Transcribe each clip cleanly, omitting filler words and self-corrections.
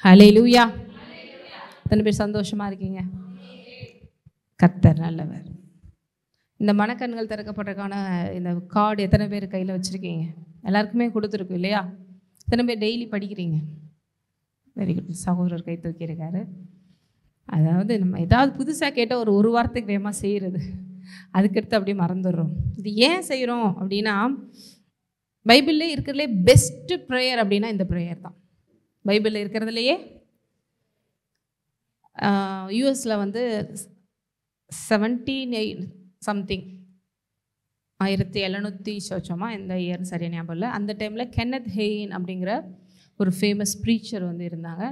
ஹல்லேலூயா. எத்தனை பேர் சந்தோஷமா இருக்கீங்க? கர்த்தர் நல்லவர். இந்த மனக்கண்கள் திறக்கப்படுறதுக்கான இந்த கார்டு எத்தனை பேர் கையில் வச்சுருக்கீங்க? எல்லாருக்குமே கொடுத்துருக்கு இல்லையா? எத்தனை பேர் டெய்லி படிக்கிறீங்க? Very good. சகோதரர் கை தூக்கியிருக்காரு. அதாவது நம்ம ஏதாவது புதுசாக கேட்டால் ஒரு வாரத்துக்கு வேகமாக செய்கிறது, அதுக்கடுத்து அப்படியே மறந்துடுறோம். இது ஏன் செய்கிறோம் அப்படின்னா, பைபிள்லே இருக்கிறதுலே பெஸ்ட்டு ப்ரேயர் அப்படின்னா இந்த ப்ரேயர் தான். பைபிளில் இருக்கிறதுலையே யூஎஸில் வந்து 17 சம்திங் 1700 சொச்சமா இந்த இயர் சரியாக ஞாபகம் இல்லை. அந்த டைமில் கென்னத் ஹெயின் அப்படிங்கிற ஒரு ஃபேமஸ் ப்ரீச்சர் வந்து இருந்தாங்க.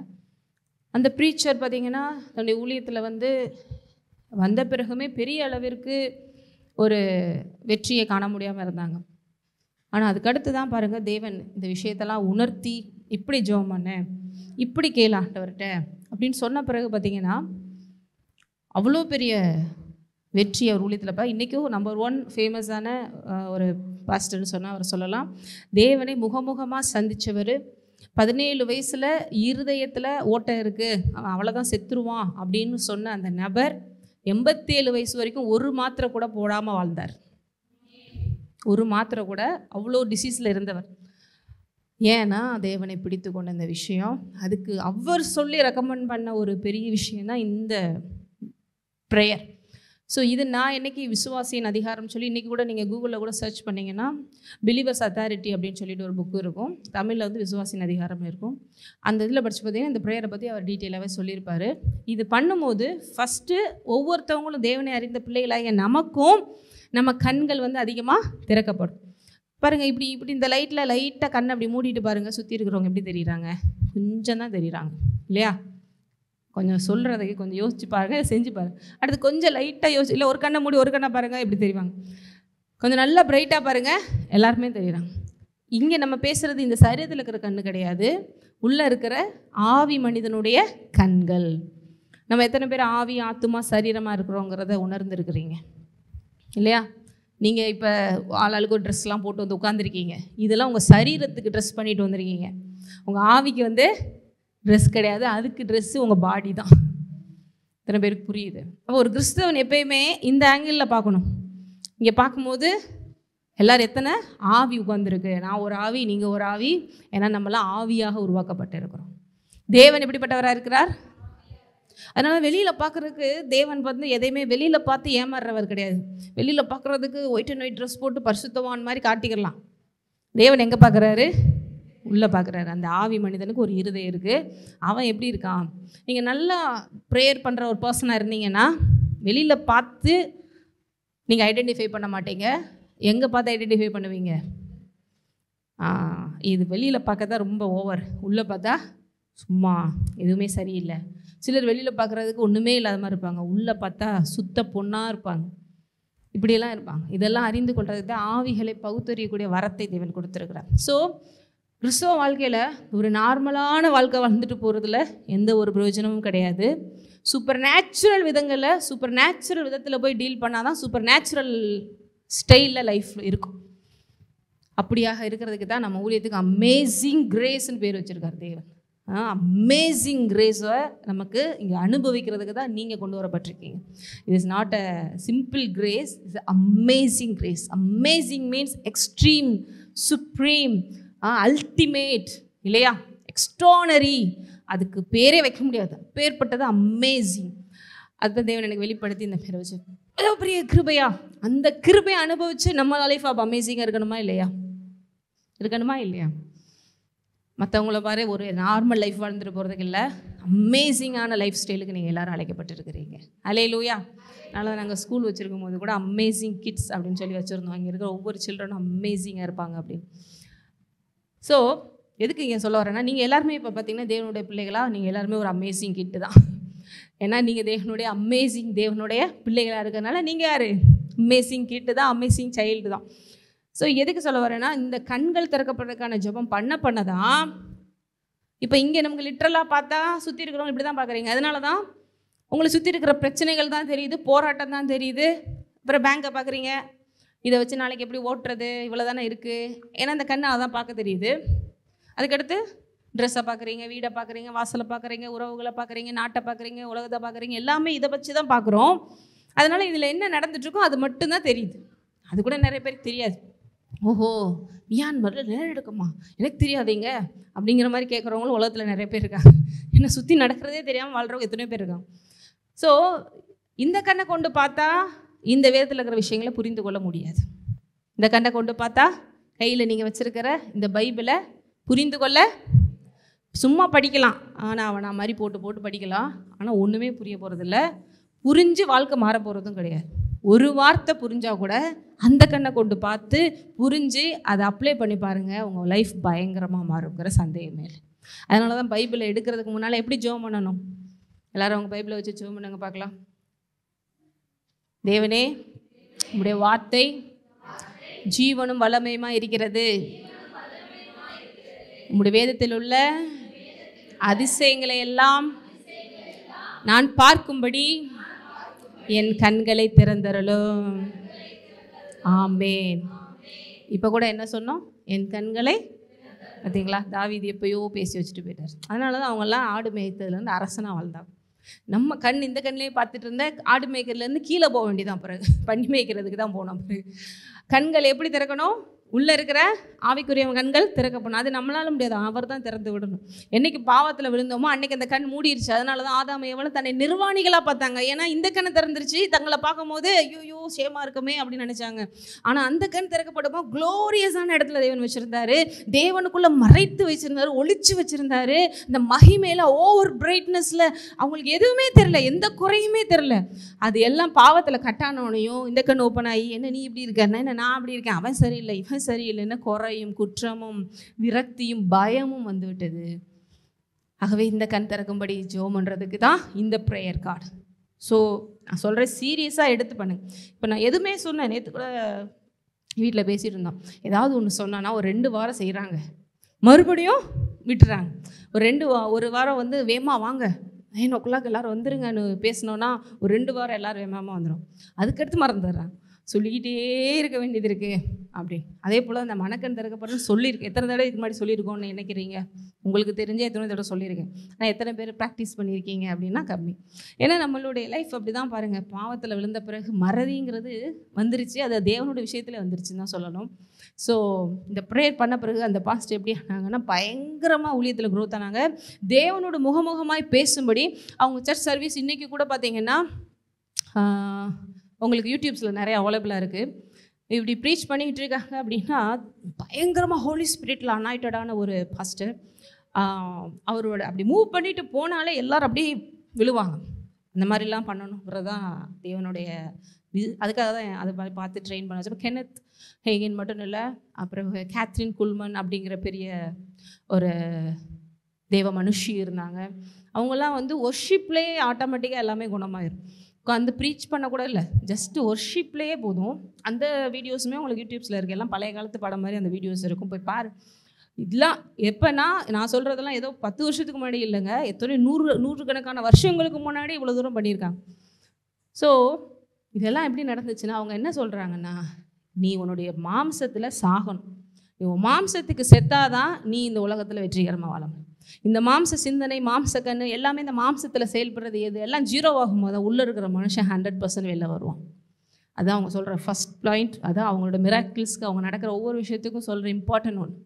அந்த ப்ரீச்சர் பார்த்திங்கன்னா தன்னுடைய ஊழியத்தில் வந்து வந்த பிறகுமே பெரிய அளவிற்கு ஒரு வெற்றியை காண முடியாமல் இருந்தாங்க. ஆனால் அதுக்கடுத்து தான் பாருங்கள், தேவன் இந்த விஷயத்தெல்லாம் உணர்த்தி இப்படி ஜெபம் பண்ண, இப்படி கேளு ஆண்டவர்கிட்ட அப்படின்னு சொன்ன பிறகு பார்த்திங்கன்னா அவ்வளோ பெரிய வெற்றி அவர் ஊழியத்தில். இன்றைக்கும் நம்பர் 1 ஃபேமஸான ஒரு பாஸ்டர்னு சொன்னால் அவர் சொல்லலாம். தேவனை முகமுகமாக சந்தித்தவர், 17 வயசில் இருதயத்தில் ஓட்டை இருக்குது, அவன் அவ்வளோதான் செத்துருவான் அப்படின்னு சொன்ன அந்த நபர் 87 வயசு வரைக்கும் ஒரு மாத்திரை கூட போடாமல் வாழ்ந்தார். ஒரு மாத்திரை கூட, அவ்வளோ டிசீஸில் இருந்தவர். ஏன்னா தேவனை பிடித்து கொண்ட இந்த விஷயம், அதுக்கு அவர் சொல்லி ரெக்கமெண்ட் பண்ண ஒரு பெரிய விஷயந்தான் இந்த ப்ரேயர். ஸோ இது நான் இன்றைக்கி விசுவாசியின் அதிகாரம் சொல்லி இன்றைக்கி கூட நீங்கள் கூகுளில் கூட சர்ச் பண்ணிங்கன்னா பிலீவர்ஸ் அத்தாரிட்டி அப்படின்னு சொல்லிட்டு ஒரு புக்கு இருக்கும். தமிழில் வந்து விசுவாசியின் அதிகாரம் இருக்கும். அந்த இதில் படித்து பார்த்தீங்கன்னா இந்த ப்ரேயரை பற்றி அவர் டீட்டெயிலாகவே சொல்லியிருப்பார். இது பண்ணும்போது ஃபஸ்ட்டு ஒவ்வொருத்தவங்களும் தேவனை அறிந்த பிள்ளைகளாகிய நமக்கும் நம்ம கண்கள் வந்து அதிகமாக திறக்கப்படும். பாருங்கள், இப்படி இந்த லைட்டாக கண்ணை அப்படி மூடிட்டு பாருங்கள், சுற்றி இருக்கிறவங்க எப்படி தெரியுறாங்க? கொஞ்சம் தான் தெரியுறாங்க இல்லையா? கொஞ்சம் சொல்கிறதுக்கு கொஞ்சம் யோசிச்சு பாருங்கள், செஞ்சு பாருங்கள். அடுத்து கொஞ்சம் லைட்டாக யோசிச்சு, இல்லை ஒரு கண்ணை மூடி ஒரு கண்ணை பாருங்கள், எப்படி தெரிவாங்க? கொஞ்சம் நல்லா பிரைட்டாக பாருங்கள், எல்லாருமே தெரியுறாங்க. இங்கே நம்ம பேசுகிறது இந்த சரீரத்தில் இருக்கிற கண்ணு கிடையாது, உள்ளே இருக்கிற ஆவி மனிதனுடைய கண்கள். நம்ம எத்தனை பேர் ஆவி ஆத்துமா சரீரமாக இருக்கிறோங்கிறத உணர்ந்துருக்குறீங்க இல்லையா? நீங்கள் இப்போ ஆளாளுக்கு ஒரு ட்ரெஸ்லாம் போட்டு வந்து உட்காந்துருக்கீங்க, இதெல்லாம் உங்கள் சரீரத்துக்கு ட்ரெஸ் பண்ணிட்டு வந்திருக்கீங்க. உங்கள் ஆவிக்கு வந்து ட்ரெஸ் கிடையாது, அதுக்கு ட்ரெஸ்ஸு உங்கள் பாடி தான். இத்தனை பேருக்கு புரியுது? அப்போ ஒரு கிறிஸ்தவன் எப்பயுமே இந்த ஆங்கிளில் பார்க்கணும். இங்கே பார்க்கும்போது எல்லோரும் எத்தனை ஆவி உட்காந்துருக்கு, நான் ஒரு ஆவி, நீங்கள் ஒரு ஆவி, ஏன்னா நம்மளாம் ஆவியாக உருவாக்கப்பட்டு இருக்கிறோம். தேவன் எப்படிப்பட்டவராக இருக்கிறார்? அதனால் வெளியில் பார்க்குறதுக்கு தேவன் வந்து எதையுமே வெளியில் பார்த்து ஏமாறுறவர் கிடையாது. வெளியில் பார்க்குறதுக்கு ஒயிட் அண்ட் ஒயிட் ட்ரெஸ் போட்டு பரிசுத்தவான் மாதிரி காட்டிக்கலாம். தேவன் எங்கே பார்க்குறாரு? உள்ளே பார்க்குறாரு. அந்த ஆவி மனிதனுக்கு ஒரு இருதயம் இருக்குது, அவன் எப்படி இருக்கான்? நீங்கள் நல்லா ப்ரேயர் பண்ணுற ஒரு பர்சனாக இருந்தீங்கன்னா வெளியில் பார்த்து நீங்கள் ஐடென்டிஃபை பண்ண மாட்டீங்க. எங்கே பார்த்து ஐடென்டிஃபை பண்ணுவீங்க? இது வெளியில் பார்க்க தான் ரொம்ப ஓவர், உள்ளே பார்த்தா சும்மா எதுவுமே சரியில்லை. சிலர் வெளியில் பார்க்குறதுக்கு ஒன்றுமே இல்லாத மாதிரி இருப்பாங்க, உள்ளே பார்த்தா சுத்த பொண்ணாக இருப்பாங்க, இப்படியெல்லாம் இருப்பாங்க. இதெல்லாம் அறிந்து கொள்றதுக்கு தான் ஆவிகளை பகுத்தறியக்கூடிய வரத்தை தேவன் கொடுத்துருக்கிறார். ஸோ கிறிஸ்தவ வாழ்க்கையில் ஒரு நார்மலான வாழ்க்கை வாழ்ந்துட்டு போகிறதுல எந்த ஒரு பிரயோஜனமும் கிடையாது. சூப்பர் நேச்சுரல் விதத்தில் போய் டீல் பண்ணால் தான் சூப்பர் நேச்சுரல் ஸ்டைலில் லைஃப் இருக்கும். அப்படியாக இருக்கிறதுக்கு தான் நம்ம ஊழியத்துக்கு அமேசிங் கிரேஸ்ன்னு பேர் வச்சுருக்கார் தேவன். அமேசிங் கிரேஸை நமக்கு இங்கே அனுபவிக்கிறதுக்கு தான் நீங்கள் கொண்டு வரப்பட்டிருக்கீங்க. It is not a simple grace, it's amazing grace. Amazing means extreme, supreme, ultimate இல்லையா? எக்ஸ்ட்ரானரி, அதுக்கு பேரே வைக்க முடியாது, பேர்பட்டது அமேசிங். அதுதான் தேவன் எனக்கு வெளிப்படுத்தி இந்த பேரை வச்சு, அவ்வளோ பெரிய கிருபையா, அந்த கிருபையை அனுபவித்து நம்ம லைஃப் அப்போ அமேசிங்காக இருக்கணுமா இல்லையா? மற்றவங்கள பாரு ஒரு நார்மல் லைஃப் வாழ்ந்துட்டு போகிறதுக்கு இல்லை, அமேசிங்கான லைஃப் ஸ்டைலுக்கு நீங்கள் எல்லோரும் அழைக்கப்பட்டிருக்கிறீங்க. ஹல்லேலூயா. அதனால தான் நாங்கள் ஸ்கூல் வச்சுருக்கும் போது கூட அமேசிங் கிட்ஸ் அப்படின்னு சொல்லி வச்சுருந்தோம். இங்கே இருக்கிற ஒவ்வொரு சில்ட்ரனும் அமேசிங்காக இருப்பாங்க அப்படின்னு. ஸோ எதுக்கு இங்கே சொல்ல வரேன்னா, நீங்கள் எல்லாருமே இப்போ பார்த்தீங்கன்னா தேவனுடைய பிள்ளைகளாக நீங்கள் எல்லாருமே ஒரு அமேசிங் கிட்டு தான். ஏன்னா நீங்கள் தேவனுடைய பிள்ளைகளாக இருக்கிறதுனால நீங்கள் யார்? அமேசிங் கிட்டு தான், அமேசிங் சைல்டு தான். ஸோ எதுக்கு சொல்ல வரேன்னா, இந்த கண்கள் திறக்கப்படுறதுக்கான ஜெபம் பண்ண தான் இப்போ இங்கே நமக்கு லிட்ரலாக பார்த்தா சுற்றி இருக்கிறவங்க இப்படி தான் பார்க்குறீங்க. அதனால தான் உங்களை சுற்றி இருக்கிற பிரச்சனைகள் தான் தெரியுது, போராட்டம் தான் தெரியுது. அப்புறம் பேங்கை பார்க்குறீங்க, இதை வச்சு நாளைக்கு எப்படி ஓட்டுறது, இவ்வளோ தானே இருக்குது. ஏன்னா இந்த கண்ணை அதான் பார்க்க தெரியுது. அதுக்கடுத்து ட்ரெஸ்ஸை பார்க்குறீங்க, வீடை பார்க்குறீங்க, வாசலை பார்க்குறீங்க, உறவுகளை பார்க்குறீங்க, நாட்டை பார்க்குறீங்க, உலகத்தை பார்க்குறீங்க, எல்லாமே இதை வச்சு தான் பார்க்குறோம். அதனால் இதில் என்ன நடந்துட்டுருக்கோ அது மட்டும்தான் தெரியுது. அது கூட நிறைய பேருக்கு தெரியாது. ஓஹோ, மியான்மரில் நிலநடுக்கமா, எனக்கு தெரியாதீங்க அப்படிங்கிற மாதிரி கேட்குறவங்களும் உலகத்தில் நிறைய பேர் இருக்காங்க. என்ன சுற்றி நடக்கிறதே தெரியாமல் வாழ்கிறவங்க எத்தனையோ பேர் இருக்காங்க. ஸோ இந்த கண்ணை கொண்டு பார்த்தா இந்த வேதத்தில் இருக்கிற விஷயங்களை புரிந்து கொள்ள முடியாது. இந்த கண்ணை கொண்டு பார்த்தா கையில் நீங்கள் வச்சுருக்கிற இந்த பைபிளை புரிந்து கொள்ள சும்மா படிக்கலாம். ஆனால் அவன் நான் மாதிரி போட்டு படிக்கலாம். ஆனால் ஒன்றுமே புரிய போகிறதில்ல. புரிஞ்சு வாழ்க்கை மாற போகிறதும் கிடையாது. ஒரு வார்த்தை புரிஞ்சால் கூட அந்த கண்ணை கொண்டு பார்த்து புரிஞ்சு அதை அப்ளை பண்ணி பாருங்கள், உங்கள் லைஃப் பயங்கரமாக மாறுங்கிற சந்தேகமே இல்லை. அதனால தான் பைபிளை எடுக்கிறதுக்கு முன்னால் எப்படி ஜெபம் பண்ணணும்? எல்லோரும் அவங்க பைபிளை வச்சு ஜெபம் பண்ணுங்க பார்க்கலாம். தேவனே, உம்முடைய வார்த்தை ஜீவனும் வல்லமையுமா இருக்கிறது. உம்முடைய வேதத்தில் உள்ள அதிசயங்களை எல்லாம் நான் பார்க்கும்படி என் கண்களை திறந்தருளும். ஆமேன். இப்போ கூட என்ன சொன்னோம்? என் கண்களை. பார்த்தீங்களா, தாவீது எப்பயோ பேசி வச்சுட்டு போயிட்டார். அதனால தான் அவங்கெல்லாம் ஆடு மேய்த்ததுலேருந்து அரசனாக வாழ்ந்தாங்க. நம்ம கண் இந்த கண்ணிலே பார்த்துட்டு இருந்த ஆடு மேய்க்கிறதுலேருந்து கீழே போக வேண்டியதான். பிறகு பண்ணி மேய்க்கிறதுக்கு தான் போனோம். பிறகு கண்கள் எப்படி திறக்கணும்? உள்ளே இருக்கிற ஆவிக்குரிய கண்கள் திறக்கப்படணும். அது நம்மளால முடியாது, அவர் தான் திறந்து விடணும். என்றைக்கு பாவத்தில் விழுந்தோமோ அன்றைக்கி அந்த கண் மூடிடுச்சு. அதனால தான் ஆதாம் ஏவாள் தன்னை நிர்வாணிகளாக பார்த்தாங்க. ஏன்னா இந்த கண் திறந்துருச்சு, தங்களை பார்க்கும் போது ஐயோ சேமா இருக்குமே அப்படின்னு நினச்சாங்க. ஆனால் அந்த கண் திறக்கப்படமோ க்ளோரியஸான இடத்துல தேவன் வச்சுருந்தாரு. தேவனுக்குள்ளே மறைத்து வச்சுருந்தாரு, ஒளிச்சு வச்சுருந்தாரு. இந்த மகிமையில் ஓவர் பிரைட்னஸில் அவங்களுக்கு எதுவுமே தெரில, எந்த குறையுமே தெரில. அது எல்லாம் பாவத்தில் கட்டானவனையும் இந்த கண் ஓப்பன் ஆகி, என்ன நீ இப்படி இருக்கேன்னா, என்ன நான் அப்படி இருக்கேன், அவன் சரியில்லை இவன் சரியில்லைன்னு குறையும், குற்றமும், விரக்தியும், பயமும் வந்து விட்டது. ஆகவே இந்த கண் திறக்கும்படி ஜெபம் பண்ணுறதுக்கு தான் இந்த ப்ரேயர் கார்டு. ஸோ நான் சொல்கிறேன், சீரியஸாக எடுத்து பண்ணுங்க. இப்போ நான் எதுவுமே சொன்னேன், நேற்று கூட வீட்டில் பேசிகிட்டு இருந்தோம். ஏதாவது ஒன்று சொன்னான்னா ஒரு 2 வாரம் செய்கிறாங்க, மறுபடியும் விட்டுறாங்க. ஒரு வாரம் வந்து வேகமாக வாங்க 9 o'clock எல்லோரும் வந்துருங்கன்னு பேசினோன்னா ஒரு 2 வாரம் எல்லோரும் வேகமாக வந்துடும். அதுக்கடுத்து மறந்துடுறாங்க. சொல்லிக்கிட்டே இருக்க வேண்டியது இருக்குது அப்படி. அதே போல் அந்த மனக்கண் திறக்கப்படுறேன்னு சொல்லியிருக்கேன். எத்தனை தடவை இதுக்கு முன்னாடி சொல்லியிருக்கோன்னு நினைக்கிறீங்க? உங்களுக்கு தெரிஞ்சே எத்தனை தடவை சொல்லியிருக்கேன். ஆனால் எத்தனை பேர் ப்ராக்டிஸ் பண்ணியிருக்கீங்க அப்படின்னா கம்மி. ஏன்னா நம்மளுடைய லைஃப் அப்படி தான் பாருங்கள். பாவத்தில் விழுந்த பிறகு மறதிங்கிறது வந்துருச்சு. அது தேவனுடைய விஷயத்தில் வந்துருச்சுன்னு தான் சொல்லணும். ஸோ இந்த ப்ரேயர் பண்ண பிறகு அந்த பாஸ்ட் எப்படி ஆனாங்கன்னா பயங்கரமாக ஊழியத்தில் க்ரோத் ஆனாங்க. தேவனோட முகமுகமாய் பேசும்படி அவங்க சர்ச் சர்வீஸ் இன்றைக்கி கூட பார்த்தீங்கன்னா உங்களுக்கு யூடியூப்ஸில் நிறைய அவைலபிளாக இருக்குது. இப்படி ப்ரீச் பண்ணிக்கிட்டு இருக்காங்க அப்படின்னா பயங்கரமாக ஹோலி ஸ்பிரிட்டில் அனாய்டடான ஒரு பாஸ்டர். அவரோட அப்படி மூவ் பண்ணிட்டு போனாலே எல்லோரும் அப்படியே விழுவாங்க. அந்த மாதிரிலாம் பண்ணணுங்கிறதான் தேவனுடைய அதுக்காக தான் அதை பார்த்து ட்ரெயின் பண்ண வச்சப்போ கென்னத் ஹேகின் மட்டும் இல்லை, அப்புறம் கேத்ரின் குல்மன் அப்படிங்கிற பெரிய ஒரு தேவ மனுஷி இருந்தாங்க. அவங்கெல்லாம் வந்து ஒர்ஷிப்லேயே ஆட்டோமேட்டிக்காக எல்லாமே குணமாயிரும். அந்த ப்ரீச் பண்ண கூட இல்லை, ஜஸ்ட்டு ஒர்ஷிப்லேயே போதும். அந்த வீடியோஸுமே உங்களுக்கு யூடியூப்ஸில் இருக்குது. எல்லாம் பழைய காலத்து படம் மாதிரி அந்த வீடியோஸ் இருக்கும், போய் பாரு. இதெல்லாம் எப்போனா நான் சொல்கிறதெல்லாம் ஏதோ 10 வருஷத்துக்கு முன்னாடி இல்லைங்க, எத்தனை நூறுக்கணக்கான வருஷங்களுக்கு முன்னாடி இவ்வளோ தூரம் பண்ணியிருக்காங்க. ஸோ இதெல்லாம் எப்படி நடந்துச்சுன்னா அவங்க என்ன சொல்கிறாங்கன்னா, நீ உன்னுடைய மாம்சத்தில் சாகணும், நீ உன் மாம்சத்துக்கு செத்தாதான் நீ இந்த உலகத்தில் வெற்றிகரமாக வாழணும். இந்த மாம்ச சிந்தனை, மாம்ச கண்ணு எல்லாமே இந்த மாம்சத்தில் செயல்படுறது எது எல்லாம் 0 ஆகும் போது உள்ளே இருக்கிற மனுஷன் 100% வெளில வருவான். அதான் அவங்க சொல்கிற ஃபஸ்ட் பாயிண்ட். அதான் அவங்களோட மிராக்கிள்ஸ்க்கு அவங்க நடக்கிற ஒவ்வொரு விஷயத்துக்கும் சொல்கிற இம்பார்ட்டன்ட் ஒன்று.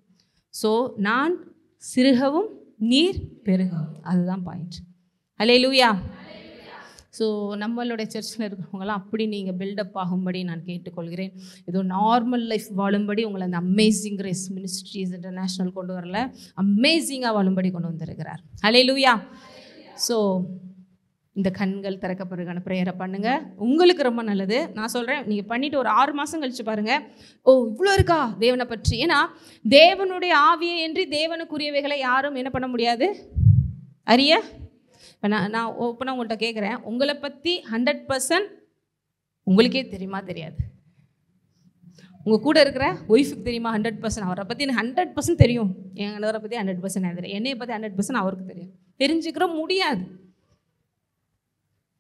ஸோ நான் சிறுகவும் நீர் பெருகவும், அதுதான் பாயிண்ட். ஹல்லேலூயா. ஸோ நம்மளுடைய சர்ச்சில் இருக்கிறவங்களாம் அப்படி நீங்கள் பில்டப் ஆகும்படி நான் கேட்டுக்கொள்கிறேன். ஏதோ நார்மல் லைஃப் வாழும்படி உங்களை அந்த அமேசிங் கிரேஸ் மினிஸ்ட்ரிஸ் இன்டர்நேஷ்னல் கொண்டு வரல, அமேசிங்காக வாழும்படி கொண்டு வந்திருக்கிறார். ஹல்லேலூயா. ஸோ இந்த கண்கள் திறக்கப்படுறதுக்கான ப்ரேயரை பண்ணுங்கள், உங்களுக்கு ரொம்ப நல்லது. நான் சொல்கிறேன், நீங்கள் பண்ணிவிட்டு ஒரு 6 மாதம் கழித்து பாருங்கள், ஓ இவ்வளோ இருக்கா தேவனை பற்றி. ஏன்னா தேவனுடைய ஆவியை என்று தேவனுக்குரியவைகளை யாரும் என்ன பண்ண முடியாது, அறிய. இப்போ நான் ஓப்பனாக உங்கள்கிட்ட கேட்குறேன், உங்களை பற்றி 100% உங்களுக்கே தெரியுமா தெரியாது? உங்கள் கூட இருக்கிற ஒய்ஃபுக்கு தெரியுமா 100%? அவரை பற்றி எனக்கு 100% தெரியும். என் கணவரை பற்றி 100% எனக்கு தெரியும். என்னையை பற்றி 100% அவருக்கு தெரியும். தெரிஞ்சுக்கிற முடியாது.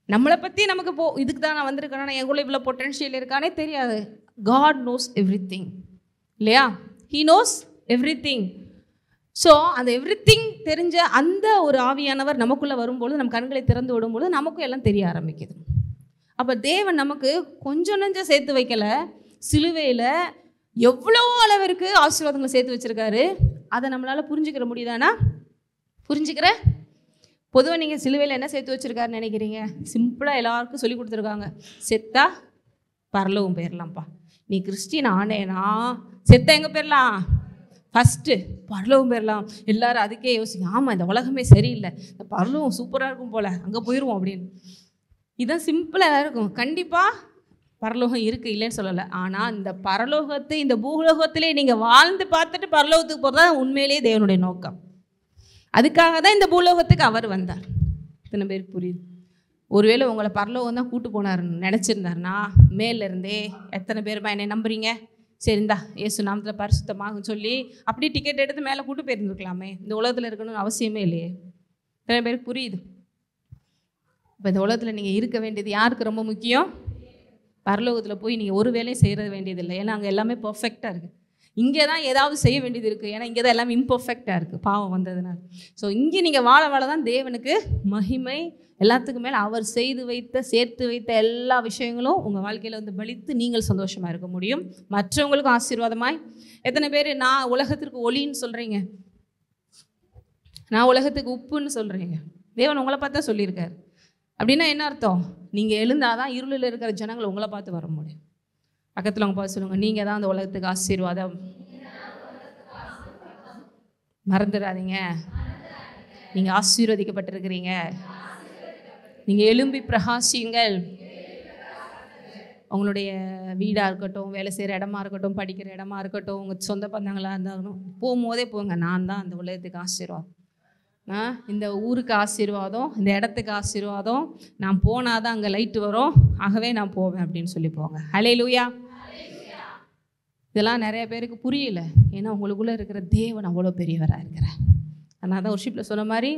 நம்மளை பற்றி நமக்கு இதுக்கு தான் நான் வந்திருக்கேன்னா எங்களுக்குள்ள இவ்வளோ பொட்டன்ஷியல் இருக்கானே தெரியாது. காட் நோஸ் எவ்ரி திங் இல்லையா? He knows every thing. So அந்த எவ்ரிதிங் தெரிஞ்ச அந்த ஒரு ஆவியானவர் நமக்குள்ளே வரும்பொழுது, நம்ம கண்களை திறந்து விடும்பொழுது நமக்கும் எல்லாம் தெரிய ஆரம்பிக்குது. அப்போ தேவன் நமக்கு கொஞ்சம் நெஞ்சம் சேர்த்து வைக்கல, சிலுவையில் எவ்வளோ அளவிற்கு ஆசீர்வாதங்களை சேர்த்து வச்சுருக்காரு. அதை நம்மளால் புரிஞ்சுக்கிற முடியுதானா? புரிஞ்சுக்கிற பொதுவாக நீங்கள் சிலுவையில் என்ன சேர்த்து வச்சுருக்காருன்னு நினைக்கிறீங்க? சிம்பிளாக எல்லாருக்கும் சொல்லி கொடுத்துருக்காங்க, செத்தா பரலோகம் போயிடலாம்ப்பா. நீ கிறிஸ்டின் ஆனேனா செத்தா எங்கே போயிடலாம்? ஃபஸ்ட்டு பரலோகம் போயிடலாம். எல்லோரும் அதுக்கே யோசிங்க, ஆமாம் இந்த உலகமே சரியில்லை, இந்த பரலோகம் சூப்பராக இருக்கும் போல், அங்கே போயிடுவோம் அப்படின்னு. இதுதான் சிம்பிளாக இருக்கும். கண்டிப்பாக பரலோகம் இருக்குது, இல்லைன்னு சொல்லலை. ஆனால் இந்த பரலோகத்தை இந்த பூலோகத்திலே நீங்கள் வாழ்ந்து பார்த்துட்டு பரலோகத்துக்கு போகிறது தான் உண்மையிலேயே தேவனுடைய நோக்கம். அதுக்காக தான் இந்த பூலோகத்துக்கு அவர் வந்தார். இத்தனை பேருக்கு புரியுது? ஒருவேளை உங்களை பரலோகம் தான் கூட்டு போனாருன்னு நினச்சிருந்தாருன்னா, மேலேருந்தே எத்தனை பேருமா என்னை நம்புறீங்க, சரிந்தா இயேசு நாமத்தில் பரிசுத்தமாகும் சொல்லி அப்படியே டிக்கெட் எடுத்து மேலே கூட்டு போயிருந்துருக்கலாமே. இந்த உலகத்தில் இருக்கணும்னு அவசியமே இல்லையே. எத்தனை பேருக்கு புரியுது? இப்போ இந்த உலகத்தில் நீங்கள் இருக்க வேண்டியது யாருக்கு ரொம்ப முக்கியம்? பரலோகத்தில் போய் நீங்கள் ஒரு வேலையும் செய்கிறது வேண்டியதில்லை. ஏன்னா அங்கே எல்லாமே பர்ஃபெக்டாக இருக்குது. இங்கே தான் ஏதாவது செய்ய வேண்டியது இருக்குது. ஏன்னா இங்கே தான் எல்லாமே இம்பர்ஃபெக்டாக இருக்குது, பாவம் வந்ததுனால. ஸோ இங்கே நீங்கள் வாழ தான் தேவனுக்கு மகிமை. எல்லாத்துக்கும் மேலே அவர் செய்து வைத்த சேர்த்து வைத்த எல்லா விஷயங்களும் உங்கள் வாழ்க்கையில் வந்து பலித்து நீங்கள் சந்தோஷமாக இருக்க முடியும், மற்றவங்களுக்கும் ஆசீர்வாதமாய். எத்தனை பேர் நான் உலகத்திற்கு ஒளின்னு சொல்கிறீங்க, நான் உலகத்துக்கு உப்புன்னு சொல்கிறீங்க? தேவன் உங்களை பார்த்தா சொல்லியிருக்காரு. அப்படின்னா என்ன அர்த்தம்? நீங்கள் எழுந்தாதான் இருளில் இருக்கிற ஜனங்கள் உங்களை பார்த்து வர முடியும். பக்கத்தில் அவங்க பார்த்து சொல்லுங்கள், நீங்கள் தான் அந்த உலகத்துக்கு ஆசீர்வாதம். மறந்துடாதீங்க, நீங்கள் ஆசீர்வதிக்கப்பட்டிருக்கிறீங்க. நீங்கள் எழும்பி பிரகாசியுங்கள். உங்களுடைய வீடாக இருக்கட்டும், வேலை செய்கிற இடமா இருக்கட்டும், படிக்கிற இடமா இருக்கட்டும், உங்கள் சொந்த பந்தங்களாக இருந்தாலும் போகும்போதே போங்க, நான் தான் அந்த உலகத்துக்கு ஆசீர்வாதம், இந்த ஊருக்கு ஆசீர்வாதம், இந்த இடத்துக்கு ஆசீர்வாதம், நான் போனால் தான் அங்கே லைட்டு வரும், ஆகவே நான் போவேன் அப்படின்னு சொல்லி போங்க. ஹல்லேலூயா. இதெல்லாம் நிறைய பேருக்கு புரியல. ஏன்னா உங்களுக்குள்ளே இருக்கிற தேவன் அவ்வளோ பெரியவராக இருக்கிறார். அதனால தான் ஒர்ஷிப்பில் சொன்ன மாதிரி,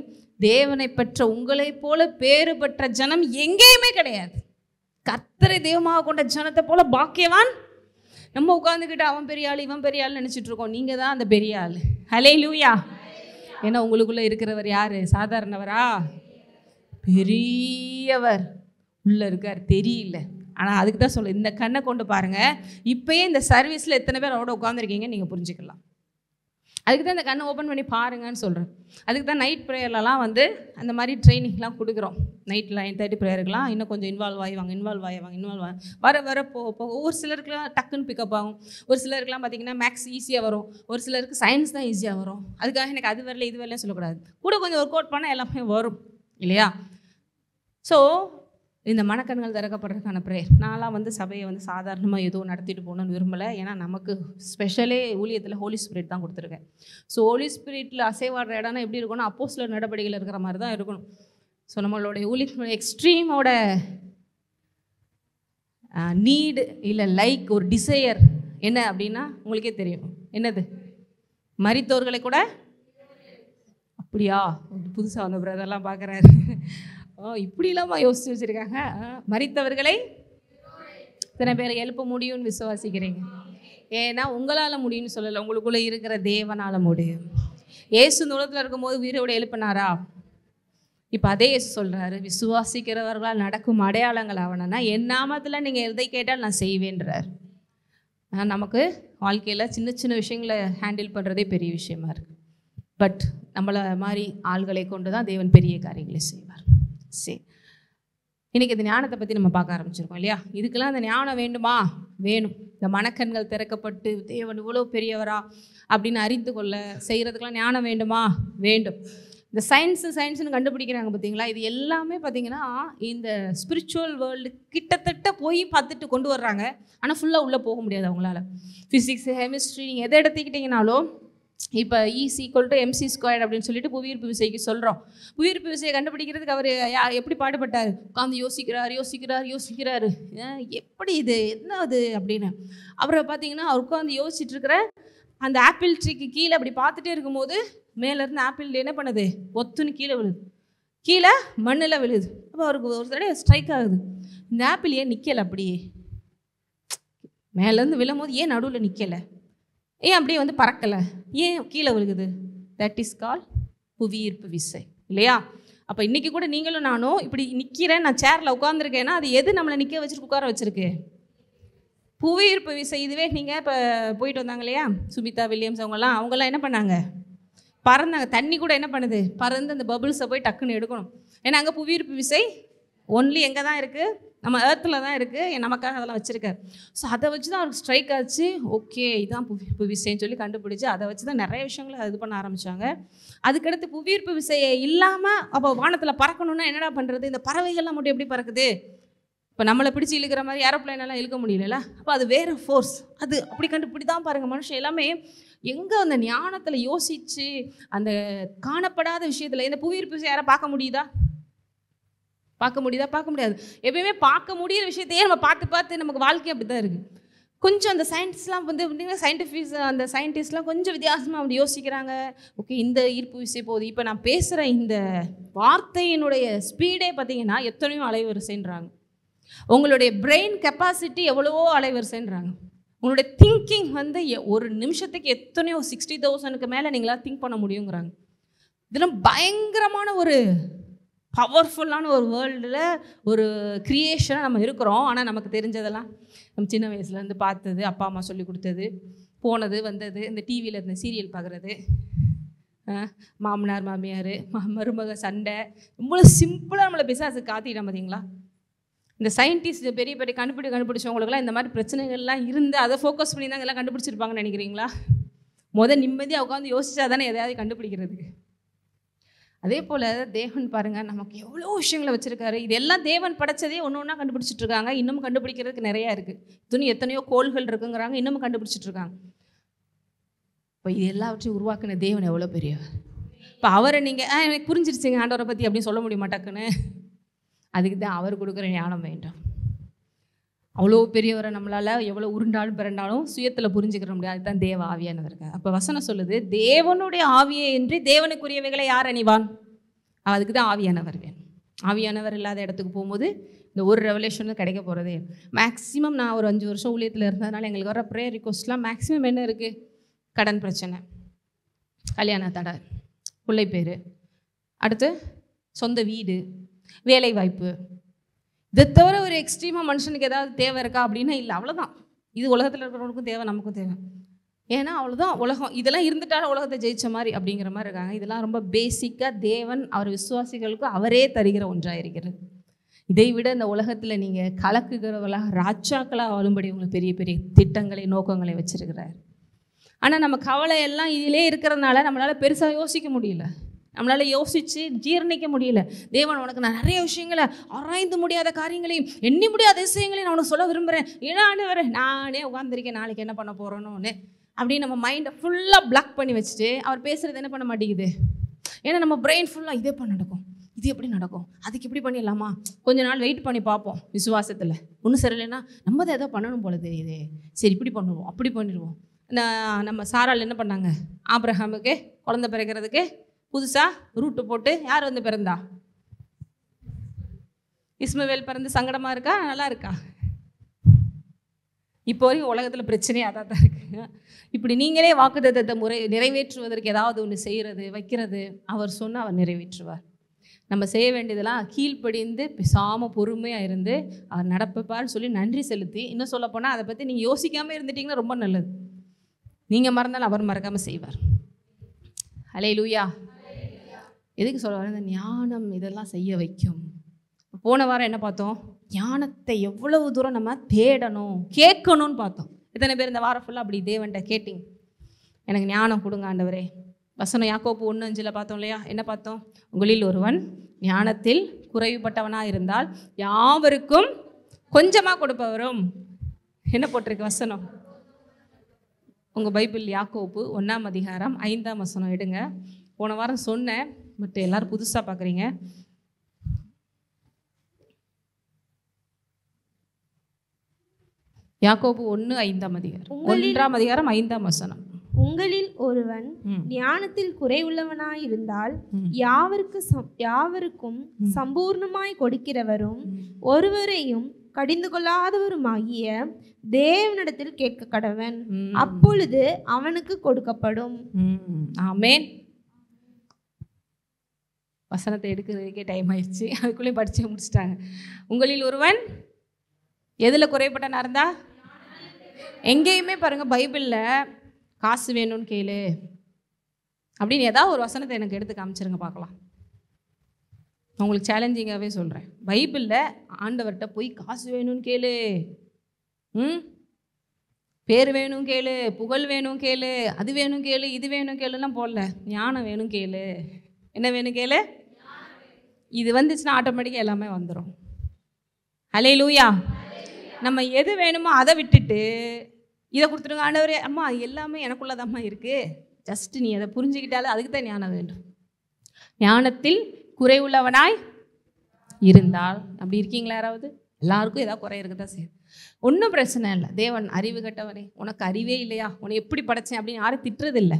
தேவனை பெற்ற உங்களை போல பேறு பெற்ற ஜனம் எங்கேயுமே கிடையாது. கர்த்தரை தெய்வமாக கொண்ட ஜனத்தை போல பாக்கியவான். நம்ம உட்காந்துக்கிட்டு அவன் பெரிய ஆள் இவன் பெரிய ஆள் நினச்சிட்டு இருக்கோம். நீங்கள் தான் அந்த பெரிய ஆள். ஹல்லேலூயா. ஏன்னா உங்களுக்குள்ளே இருக்கிறவர் யார்? சாதாரணவரா? பெரியவர் உள்ளே இருக்கார், தெரியல. ஆனால் அதுக்கு தான் சொல்ல, இந்த கண்ணை கொண்டு பாருங்கள். இப்போயே இந்த சர்வீஸில் எத்தனை பேர் அவரோட உட்காந்துருக்கீங்க நீங்கள் புரிஞ்சுக்கலாம். அதுக்கு தான் இந்த கண்ணை ஓப்பன் பண்ணி பாருங்கன்னு சொல்கிறேன். அதுக்கு தான் நைட் ப்ரேயர்லலாம் வந்து அந்த மாதிரி ட்ரைனிங்லாம் கொடுக்குறோம். நைட்டில் 9:30 ப்ரேயருக்குலாம் இன்னும் கொஞ்சம் இன்வால்வ் ஆகிவாங்க. வர போக ஒரு சிலருக்குலாம் டக்குன்னு பிக்கப் ஆகும். ஒரு சிலருக்குலாம் பார்த்திங்கன்னா மேக்ஸ் ஈஸியாக வரும், ஒரு சிலருக்கு சயின்ஸ் தான் ஈஸியாக வரும். அதுக்காக எனக்கு அது வரல இது வரலன்னு சொல்லக்கூடாது. கூட கொஞ்சம் ஒர்க் அவுட் பண்ணால் எல்லாமே வரும் இல்லையா? ஸோ இந்த மனக்கண்கள் திறக்கப்படுறதுக்கான ப்ரேயர். நான்லாம் வந்து சபையை வந்து சாதாரணமாக ஏதோ நடத்திட்டு போகணுன்னு விரும்பலை. ஏன்னா நமக்கு ஸ்பெஷலே ஊழியத்தில் ஹோலி ஸ்பிரிட் தான் கொடுத்துருக்கேன். ஸோ ஹோலி ஸ்பிரிட்டில் அசைவாடுற இடம்னா எப்படி இருக்கணும்? அப்போஸ்தலர் நடவடிக்கையில் இருக்கிற மாதிரி தான் இருக்கணும். ஸோ நம்மளுடைய ஊழியத்தினுடைய எக்ஸ்ட்ரீமோட நீடு இல்லை லைக் ஒரு டிசையர் என்ன அப்படின்னா உங்களுக்கே தெரியும். என்னது? மரித்தோர்களை கூட. அப்படியா? புதுசாக வந்த பிரதர்லாம் பார்க்குறாரு. இப்படிலாமா யோசிச்சு வச்சுருக்காங்க. மரித்தவர்களை இத்தனை பேரை எழுப்ப முடியும்னு விசுவாசிக்கிறீங்க. ஏன்னா உங்களால் முடியும்னு சொல்லலை, உங்களுக்குள்ளே இருக்கிற தேவனால் முடியும். ஏசு இந்த உலகத்தில் இருக்கும்போது உயிரோடு எழுப்பினாரா? இப்போ அதே ஏசு சொல்கிறாரு, விசுவாசிக்கிறவர்களால் நடக்கும் அடையாளங்கள் ஆவணும்னா என் நாமத்தில் நீங்கள் எதை கேட்டால் நான் செய்வேன்றார். நமக்கு வாழ்க்கையில் சின்ன சின்ன விஷயங்களை ஹேண்டில் பண்ணுறதே பெரிய விஷயமா இருக்குது. பட் நம்மளை மாதிரி ஆள்களை கொண்டு தான் தேவன் பெரிய காரியங்களை செய்வார். சரி, இன்றைக்கி இந்த ஞானத்தை பற்றி நம்ம பார்க்க ஆரம்பிச்சிருக்கோம் இல்லையா? இதுக்கெல்லாம் அந்த ஞானம் வேண்டுமா? வேணும். இந்த மனக்கண்கள் திறக்கப்பட்டு தேவன் இவ்வளோ பெரியவரா அப்படின்னு அறிந்து கொள்ள செய்கிறதுக்கெல்லாம் ஞானம் வேண்டுமா? வேண்டும். இந்த சயின்ஸ்னு கண்டுபிடிக்கிறாங்க பார்த்தீங்களா? இது எல்லாமே பார்த்தீங்கன்னா இந்த ஸ்பிரிச்சுவல் வேர்ல்டு கிட்டத்தட்ட போய் பார்த்துட்டு கொண்டு வர்றாங்க. ஆனால் ஃபுல்லாக உள்ளே போக முடியாது அவங்களால. ஃபிசிக்ஸ், கெமிஸ்ட்ரி, நீங்கள் எதை எடுத்துக்கிட்டிங்கனாலும் இப்போ E=mc² அப்படின்னு சொல்லிட்டு புவியீர்ப்பு விசைக்கு சொல்கிறோம். புவியீர்ப்பு விசையை கண்டுபிடிக்கிறதுக்கு அவர் எப்படி பாடுபட்டார்? உட்காந்து யோசிக்கிறாரு. எப்படி இது என்ன அது அப்படின்னு அவரை பார்த்தீங்கன்னா அவர் உட்காந்து யோசிச்சுட்டு இருக்கிற அந்த ஆப்பிள் ட்ரீக்கு கீழே அப்படி பார்த்துட்டே இருக்கும்போது மேலேருந்து ஆப்பிள் என்ன பண்ணுது? ஒத்துன்னு கீழே விழுது, கீழே மண்ணில் விழுது. அப்போ அவருக்கு ஒரு தடவை ஸ்ட்ரைக் ஆகுது, இந்த ஆப்பிள் ஏன் நிற்கலை? அப்படியே மேலேருந்து விழும்போது ஏன் நடுவில் நிற்கலை? ஏன் அப்படியே வந்து பறக்கலை? ஏன் கீழே விழுகுது? தட் இஸ் கால் புவியீர்ப்பு விசை இல்லையா? அப்போ இன்றைக்கி கூட நீங்களும் நானும் இப்படி நிற்கிறேன், நான் சேரில் உட்காந்துருக்கேன்னா அது எது நம்மளை நிற்க வச்சுருக்கு உட்கார வச்சுருக்கு? புவியீர்ப்பு விசை. இதுவே நீங்கள் இப்போ போயிட்டு வந்தாங்க இல்லையா சுமிதா வில்லியம்ஸ் அவங்கெல்லாம் என்ன பண்ணாங்க? பறந்தாங்க. தண்ணி கூட என்ன பண்ணுது? பறந்து அந்த பபுள்ஸை போய் டக்குன்னு எடுக்கணும். ஏன்னா அங்கே புவியீர்ப்பு விசை ஒன்லி எங்கே தான் இருக்குது? நம்ம ஏர்த்தில் தான் இருக்குது. நமக்காக அதெல்லாம் வச்சுருக்காரு. ஸோ அதை வச்சு தான் அவருக்கு ஸ்ட்ரைக் ஆச்சு. ஓகே, இதுதான் புவியீர்ப்பு விசைன்னு சொல்லி கண்டுபிடிச்சி அதை வச்சு தான் நிறைய விஷயங்களை இது பண்ண ஆரம்பித்தாங்க. அதுக்கடுத்து புவியீர்ப்பு விசையை இல்லாமல் அப்போ வானத்தில் பறக்கணுன்னா என்னடா பண்ணுறது? இந்த பறவைகள்லாம் மட்டும் எப்படி பறக்குது? இப்போ நம்மளை பிடிச்சி இழுக்கிற மாதிரி ஏரோப்ளைனெல்லாம் இழுக்க முடியல. அப்போ அது வேறு ஃபோர்ஸ். அது அப்படி கண்டுபிடி தான் பாருங்கள். மனுஷன் எல்லாமே எங்கே அந்த ஞானத்தில் யோசித்து அந்த காணப்படாத விஷயத்தில் இந்த புவியீர்ப்பு விசை யாரை பார்க்க முடியுதா? பார்க்க முடியாது. எப்பயுமே பார்க்க முடியிற விஷயத்தையே நம்ம பார்த்து நமக்கு வாழ்க்கை அப்படி தான் இருக்குது. கொஞ்சம் அந்த சயின்டிஸ்ட்லாம் வந்து அந்த சயின்டிஸ்ட்லாம் கொஞ்சம் வித்தியாசமாக அப்படி யோசிக்கிறாங்க. ஓகே, இந்த ஈர்ப்பு விசை போகுது. இப்போ நான் பேசுகிற இந்த வார்த்தையினுடைய ஸ்பீடே பார்த்தீங்கன்னா எத்தனையோ அலைவரிசைன்றாங்க. உங்களுடைய பிரெயின் கெப்பாசிட்டி எவ்வளவோ அலைவரிசைன்றாங்க. உங்களுடைய திங்கிங் வந்து ஒரு நிமிஷத்துக்கு எத்தனையோ 60,000க்கு மேலே நீங்களாம் திங்க் பண்ண முடியுங்கிறாங்க. இதெல்லாம் பயங்கரமான ஒரு பவர்ஃபுல்லான ஒரு வேர்ல்டில் ஒரு க்ரியேஷனாக நம்ம இருக்கிறோம். ஆனால் நமக்கு தெரிஞ்சதெல்லாம் நம்ம சின்ன வயசுலேருந்து பார்த்தது, அப்பா அம்மா சொல்லி கொடுத்தது, போனது வந்தது, இந்த டிவியில் இருந்த சீரியல் பார்க்குறது, மாமனார் மாமியார் மருமக சண்டை, ரொம்ப சிம்பிளாக நம்மளை பிசாசு காத்திட்டோம் பார்த்தீங்களா? இந்த சயின்டிஸ்ட் பெரிய பெரிய கண்டுபிடிச்சவங்களுக்குலாம் இந்த மாதிரி பிரச்சனைகள்லாம் இருந்து அதை ஃபோக்கஸ் பண்ணி தான் எல்லாம் கண்டுபிடிச்சிருப்பாங்கன்னு நினைக்கிறீங்களா? நிம்மதியாக உட்காந்து யோசிச்சா தானே எதையாவது கண்டுபிடிக்கிறதுக்கு. அதே போல் தேவன் பாருங்கள் நமக்கு எவ்வளோ விஷயங்களை வச்சுருக்காரு. இது எல்லாம் தேவன் படைச்சதே ஒன்று ஒன்றா கண்டுபிடிச்சிட்ருக்காங்க. இன்னமும் கண்டுபிடிக்கிறதுக்கு நிறையா இருக்குது. எத்தனையோ கோள்கள் இருக்குங்கிறாங்க, இன்னமும் கண்டுபிடிச்சிட்ருக்காங்க. இப்போ இது எல்லாவற்றையும் உருவாக்குன தேவன் எவ்வளோ பெரியவர். இப்போ அவரை நீங்கள் எனக்கு புரிஞ்சிருச்சுங்க ஆண்டவரை பற்றி அப்படின்னு சொல்ல முடியுமா டக்குன்னு? அதுக்கு தான் அவர் கொடுக்குற ஞானம் வேண்டும். அவ்வளோ பெரியவரை நம்மளால் எவ்வளோ உருண்டாலும் பிறண்டாலும் சுயத்தில் புரிஞ்சுக்கிற முடியாது. அதுதான் தேவ ஆவியானவர். அப்போ வசனம் சொல்லுது, தேவனுடைய ஆவியை என்று தேவனுக்குரியவைகளை யார் அணிவான்? அதுக்கு தான் ஆவியானவர் வேணும். ஆவியானவர் இல்லாத இடத்துக்கு போகும்போது இந்த ஒரு ரெவலேஷனும் கிடைக்க போகிறதே. மேக்ஸிமம் நான் ஒரு 5 வருஷம் ஊழியத்தில் இருந்ததுனால எங்களுக்கு வர ப்ரேயர் ரிக்வஸ்ட்லாம் மேக்ஸிமம் என்ன இருக்குது? கடன் பிரச்சனை, கல்யாண தடை, பிள்ளை பேர், அடுத்து சொந்த வீடு, வேலை வாய்ப்பு. இதை தவிர ஒரு எக்ஸ்ட்ரீமாக மனுஷனுக்கு ஏதாவது தேவை இருக்கா அப்படின்னா இல்லை, அவ்வளோதான். இது உலகத்தில் இருக்கிறவனுக்கும் தேவை, நமக்கும் தேவை. ஏன்னா அவ்வளோதான் உலகம். இதெல்லாம் இருந்துட்டாலும் உலகத்தை ஜெயிச்ச மாதிரி அப்படிங்கிற மாதிரி இருக்காங்க. இதெல்லாம் ரொம்ப பேசிக்காக தேவன் அவர் விசுவாசிகளுக்கு அவரே தருகிற ஒன்றாக இருக்கிறது. இதை விட இந்த உலகத்தில் நீங்கள் கலக்குகிறவர்களாக ராஜாக்களாக வாழும்படி உங்களுக்கு பெரிய பெரிய திட்டங்களை நோக்கங்களை வச்சிருக்கிறார். ஆனால் நம்ம கவலை எல்லாம் இதிலே இருக்கிறதுனால நம்மளால் பெருசாக யோசிக்க முடியல, நம்மளால் யோசித்து ஜீரணிக்க முடியல. தேவன் உனக்கு நான் நிறைய விஷயங்களை ஆராய்ந்து முடியாத காரியங்களையும் எண்ணி முடியாத விஷயங்களையும் நான் உனக்கு சொல்ல விரும்புகிறேன். ஏன்னா நானே உட்காந்துருக்கேன், நாளைக்கு என்ன பண்ண போகிறோன்னு அப்படின்னு நம்ம மைண்டை ஃபுல்லாக பிளாக் பண்ணி வச்சுட்டு அவர் பேசுகிறது என்ன பண்ண மாட்டேங்குது. ஏன்னா நம்ம பிரெயின் ஃபுல்லாக இது எப்படி நடக்கும், இது எப்படி நடக்கும், அதுக்கு இப்படி பண்ணிடலாமா, கொஞ்ச நாள் வெயிட் பண்ணி பார்ப்போம். விசுவாசத்தில் ஒன்றும் சரியில்லைன்னா நம்ம தான் ஏதோ பண்ணணும் போல தெரியுது, சரி இப்படி பண்ணுவோம் அப்படி பண்ணிடுவோம். நம்ம சாரால் என்ன பண்ணாங்க? ஆபிரகாமுக்கு குழந்தை பிறக்கிறதுக்கு புதுசாக ரூட்டு போட்டு யார் வந்து பிறந்தா? இஸ்மவேல் பிறந்து சங்கடமாக இருக்கா, நல்லா இருக்கா? இப்போ வரைக்கும் உலகத்தில் பிரச்சனையே அதான் தான் இருக்குங்க. இப்படி நீங்களே வாக்குத்தத்தத்தை நிறைவேற்றுவதற்கு ஏதாவது ஒன்று செய்கிறது வைக்கிறது அவர் சொன்னால் அவர் நிறைவேற்றுவார். நம்ம செய்ய வேண்டியதெல்லாம் கீழ்ப்படிந்து பேசாமல் பொறுமையாக இருந்து அவர் நடப்பப்பார்னு சொல்லி நன்றி செலுத்தி, இன்னும் சொல்லப்போனால் அதை பற்றி நீங்கள் யோசிக்காமல் இருந்துட்டிங்கன்னா ரொம்ப நல்லது. நீங்கள் மறந்தாலும் அவர் மறக்காமல் செய்வார். ஹல்லேலூயா. எதுக்கு சொல்ல வர? இந்த ஞானம் இதெல்லாம் செய்ய வைக்கும். போன வாரம் என்ன பார்த்தோம்? ஞானத்தை எவ்வளவு தூரம் நம்ம தேடணும் கேட்கணும்னு பார்த்தோம். எத்தனை பேர் இந்த வாரம் ஃபுல்லாக அப்படி தேவன்கிட்ட கேட்டிங்க? எனக்கு ஞானம் கொடுங்க ஆண்டவரே. வசனம் யாக்கோபு 1:5 பார்த்தோம் இல்லையா? என்ன பார்த்தோம்? உங்களில் ஒருவன் ஞானத்தில் குறைவுபட்டவனாக இருந்தால் யாவருக்கும் கொஞ்சமாக கொடுப்பவரும். என்ன போட்டிருக்கு வசனம்? உங்கள் பைபிள் யாக்கோபு 1:5 எடுங்க. போன வாரம் சொன்னேன், பட் எல்லோரும் புதுசாக பார்க்குறீங்க. யாக்கோபு 1:5 உங்களில் ஒருவன் ஞானத்தில் குறைவுள்ளவனாயிருந்தால் யாவருக்கும் சம்பூர்ணமாய் கொடுக்கிறவரும் ஒருவரையும் கடிந்து கொள்ளாதவருமாகிய தேவனிடத்தில் கேட்க கடவன், அப்பொழுது அவனுக்கு கொடுக்கப்படும். ஆமென். வசனத்தை எடுக்கிறதுக்கே டைம் ஆயிடுச்சு, அதுக்குள்ளேயும் படித்து முடிச்சிட்டாங்க. உங்களில் ஒருவன் எதில் குறைபட்டனா இருந்தா, எங்கேயுமே பாருங்கள் பைபிளில் காசு வேணும்னு கேளு அப்படின்னு ஏதாவது ஒரு வசனத்தை எனக்கு எடுத்து காமிச்சிருங்க பார்க்கலாம். நான் உங்களுக்கு சேலஞ்சிங்காகவே சொல்கிறேன். பைபிளில் ஆண்டவர்கிட்ட போய் காசு வேணும்னு கேளு, பேர் வேணும் கேளு, புகழ் வேணும் கேளு, அது வேணும் கேளு, இது வேணும் கேளுலாம் போடல. ஞானம் வேணும் கேளு. என்ன வேணும் கேளு? இது வந்துச்சுன்னா ஆட்டோமேட்டிக்காக எல்லாமே வந்துடும். ஹல்லேலூயா. நம்ம எது வேணுமோ அதை விட்டுட்டு இதை கொடுத்துருங்க ஆண்டவரே, அம்மா எல்லாமே எனக்குள்ளதாம்மா இருக்குது, ஜஸ்ட் நீ அதை புரிஞ்சுக்கிட்டாலே அதுக்கு தான் ஞானம் வேண்டும். ஞானத்தில் குறைவுள்ளவனாய் இருந்தால், அப்படி இருக்கீங்களா யாராவது? எல்லாருக்கும் ஏதாவது குறை இருக்க தான் செய்யுது. ஒன்றும் பிரச்சனை இல்லை. தேவன் அறிவு கட்டவனே, உனக்கு அறிவே இல்லையா, உன்னை எப்படி படைச்சேன் அப்படின்னு யாரும் திட்டுறதில்லை.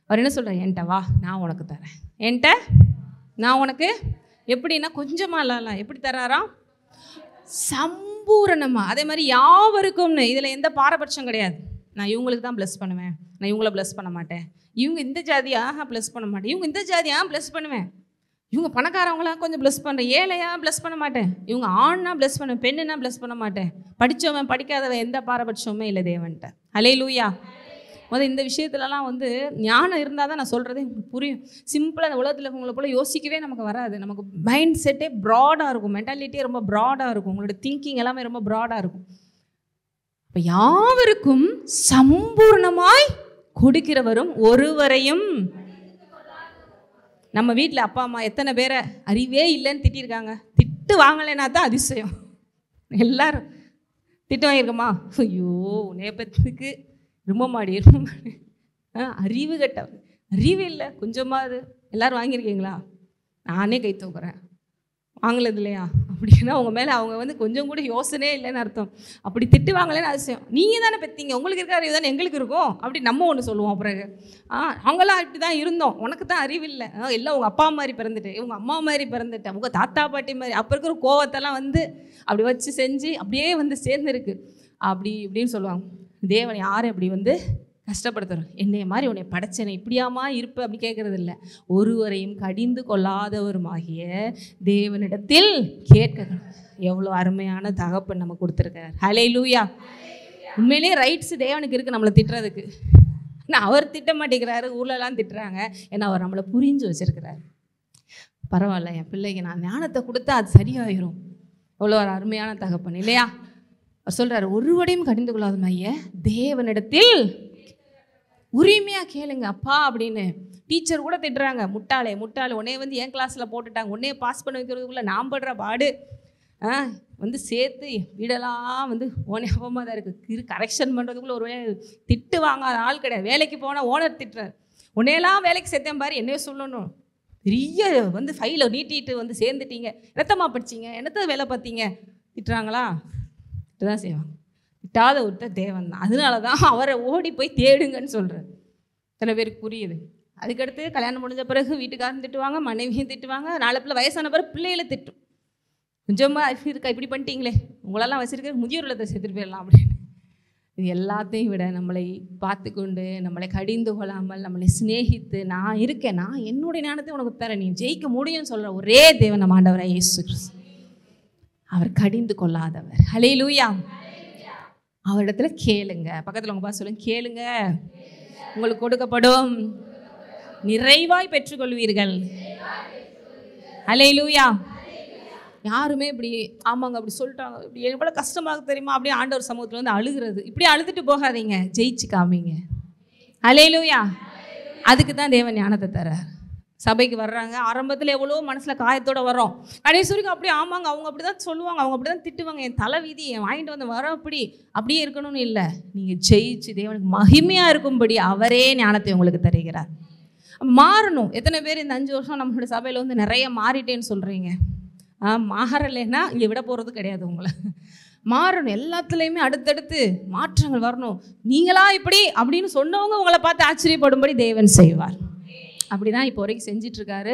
அவர் என்ன சொல்கிறார்? என்கிட்ட வா, நான் உனக்கு தரேன். என்கிட்ட நான் உனக்கு எப்படின்னா கொஞ்சமாக இல்லைல்ல, எப்படி தராராம்? சம்பூரணமாக. அதே மாதிரி யாவருக்கும்னு, இதில் எந்த பாரபட்சம் கிடையாது. நான் இவங்களுக்கு தான் ப்ளஸ் பண்ணுவேன், நான் இவங்கள ப்ளஸ் பண்ண மாட்டேன், இவங்க இந்த ஜாதியாக ப்ளஸ் பண்ண மாட்டேன், இவங்க இந்த ஜாதியாக ப்ளஸ் பண்ணுவேன், இவங்க பணக்காரவங்களாம் கொஞ்சம் ப்ளஸ் பண்ணுறேன், ஏழையாக ப்ளஸ் பண்ண மாட்டேன், இவங்க ஆண்னா ப்ளஸ் பண்ணுவேன், பெண்ணுனா ப்ளஸ் பண்ண மாட்டேன், படித்தவன் படிக்காதவன் எந்த பாரபட்சமுமே இல்லை தேவன்ட்ட. ஹல்லேலூயா. இந்த விஷயத்துலலாம் ஞானம் இருந்தால் தான் நான் சொல்கிறதே உங்களுக்கு புரியும். சிம்பிளாக அந்த உலகத்தில் இருக்கவங்களை போல் யோசிக்கவே நமக்கு வராது. நமக்கு மைண்ட் செட்டே ப்ராடாக இருக்கும், மென்டாலிட்டியே ரொம்ப ப்ராடாக இருக்கும், உங்களோட திங்கிங் எல்லாமே ரொம்ப ப்ராடாக இருக்கும். இப்போ யாவருக்கும் சம்பூர்ணமாய் கொடுக்கிறவரும் ஒருவரையும். நம்ம வீட்டில் அப்பா அம்மா எத்தனை பேரை அறிவே இல்லைன்னு திட்டிருக்காங்க? திட்டு வாங்கலைன்னா தான் அதிசயம். எல்லாரும் திட்டு வாங்கியிருக்கோமா? ஐயோ நேபத்துக்கு ரொம்ப மாடி அறிவு கட்ட, அறிவு இல்லை கொஞ்சமாவது. எல்லோரும் வாங்கியிருக்கீங்களா? நானே கை தூக்குறேன், வாங்கலது இல்லையா அப்படின்னா அவங்க மேலே அவங்க கொஞ்சம் கூட யோசனையே இல்லைன்னு அர்த்தம். அப்படி திட்டு வாங்கலைன்னு அதிசயம். நீங்கள் தானே பெற்றீங்க, உங்களுக்கு இருக்கிற அறிவு தானே எங்களுக்கு இருக்கும் அப்படி நம்ம ஒன்று சொல்லுவோம். பிறகு அவங்களாம் இப்படி தான் இருந்தோம், உனக்கு தான் அறிவு இல்லை, எல்லாம் உங்கள் அப்பா மாதிரி பிறந்துட்டு, இவங்க அம்மா மாதிரி பிறந்துட்டு, உங்கள் தாத்தா பாட்டி மாதிரி. அப்போ இருக்கிற கோவத்தெல்லாம் அப்படி வச்சு செஞ்சு அப்படியே சேர்ந்துருக்கு அப்படி இப்படின்னு சொல்லுவாங்க. தேவன் யாரை அப்படி கஷ்டப்படுத்துறோம்? என்னைய மாதிரி உன்னை படைச்சனை இப்படியாமா இருப்ப அப்படி கேட்கறது இல்லை. ஒருவரையும் கடிந்து கொள்ளாதவருமாகிய தேவனிடத்தில் கேட்கணும். எவ்வளோ அருமையான தகப்பன் நம்ம கொடுத்துருக்கார். ஹல்லேலூயா. உண்மையிலேயே ரைட்ஸ் தேவனுக்கு இருக்குது நம்மளை திட்டுறதுக்கு. ஆனால் அவர் திட்ட மாட்டேங்கிறாரு, ஊர்லலாம் திட்டுறாங்க. ஏன்னா அவர் நம்மளை புரிஞ்சு வச்சுருக்கிறார். பரவாயில்ல, என் பிள்ளைக்கு நான் ஞானத்தை கொடுத்தா அது சரியாயிரும். எவ்வளோ ஒரு அருமையான தகப்பன் இல்லையா? அவர் சொல்கிறார், ஒருவரையும் கடிந்து கொள்ளாதமாகிய தேவனிடத்தில் உரிமையாக கேளுங்க அப்பா அப்படின்னு. டீச்சர் கூட திட்டுறாங்க, முட்டாளே முட்டாளே, உன்னைய என் கிளாஸில் போட்டுட்டாங்க, உன்னைய பாஸ் பண்ண வைக்கிறதுக்குள்ளே நான் படுற பாடு சேர்த்து வீடெல்லாம் ஓனமாக தான் இருக்குது. கரெக்ஷன் பண்ணுறதுக்குள்ளே ஒரு திட்டு வாங்காத ஆள் கிடையாது. வேலைக்கு போனால் ஓனர் திட்டுறாரு, உன்னையெல்லாம் வேலைக்கு சேர்த்தேன் பாரு, என்னைய சொல்லணும், பெரிய ஃபைலை நீட்டிட்டு சேர்ந்துட்டீங்க, என்னத்தம்மா படிச்சிங்க, என்னத்த வேலை பார்த்தீங்க, திட்டுறாங்களா? திட்டு தான் செய்வாங்க. திட்டாத ஒருத்தர் தேவன் தான். அதனால தான் அவரை ஓடி போய் தேடுங்கன்னு சொல்கிறார். சில பேருக்கு புரியுது. அதுக்கடுத்து கல்யாணம் முடிஞ்ச பிறகு வீட்டுக்காரன் திட்டுவாங்க, மனைவியும் திட்டுவாங்க, நாலு பிள்ளை வயசான பிறகு பிள்ளைகளை திட்டும். கொஞ்சமாக இருக்கா இப்படி பண்ணிட்டீங்களே, உங்களெல்லாம் வச்சுருக்க முதியோர் இல்லத்தை சேர்த்துட்டு போயிடலாம் அப்படின்னு. இது எல்லாத்தையும் விட நம்மளை பார்த்து கொண்டு, நம்மளை கடிந்து கொள்ளாமல், நம்மளை சிநேகித்து, நான் இருக்கேன், நான் என்னுடைய ஞானத்தை உனக்கு தரேன், நீ ஜெயிக்க முடியும்னு சொல்கிற ஒரே தேவன் நம்ம ஆண்டவராகிய இயேசு கிறிஸ்து. அவர் கடிந்து கொள்ளாதவர். ஹல்லேலூயா. அவரிடத்துல கேளுங்க. பக்கத்தில் உங்க சொல்லுங்க, கேளுங்க உங்களுக்கு கொடுக்கப்படும், நிறைவாய் பெற்றுக்கொள்வீர்கள். ஹல்லேலூயா. யாருமே இப்படி ஆமாங்க அப்படி சொல்லிட்டாங்க, இப்படி எவ்வளோ கஷ்டமாக தெரியுமா அப்படியே ஆண்டவர் சமூகத்தில் அழுகிறது. இப்படி அழுதுட்டு போகாதீங்க, ஜெயிச்சு காமிங்க. ஹல்லேலூயா. அதுக்கு தான் தேவன் ஞானத்தை தரார். சபைக்கு வர்றாங்க, ஆரம்பத்தில் எவ்வளோ மனசில் காயத்தோடு வரோம், கடைசி வரைக்கும் அப்படியே ஆமாங்க அவங்க அப்படி தான் சொல்லுவாங்க, அவங்க அப்படி தான் திட்டுவாங்க, என் தலை வீதி என் வாங்கிட்டு வர அப்படியே இருக்கணும்னு இல்லை. நீங்கள் ஜெயிச்சு தேவனுக்கு மகிமையாக இருக்கும்படி அவரே ஞானத்தை உங்களுக்கு தருகிறார். மாறணும். எத்தனை பேர் இந்த 5 வருஷம் நம்மளோட சபையில் நிறைய மாறிட்டேன்னு சொல்கிறீங்க? மாறலைன்னா இங்கே விட போகிறது கிடையாது. உங்களை மாறணும். எல்லாத்துலேயுமே அடுத்தடுத்து மாற்றங்கள் வரணும். நீங்களா இப்படி அப்படின்னு சொன்னவங்க உங்களை பார்த்து ஆச்சரியப்படும்படி தேவன் செய்வார். அப்படி தான் இப்போ வரைக்கும் செஞ்சிட்ருக்காரு.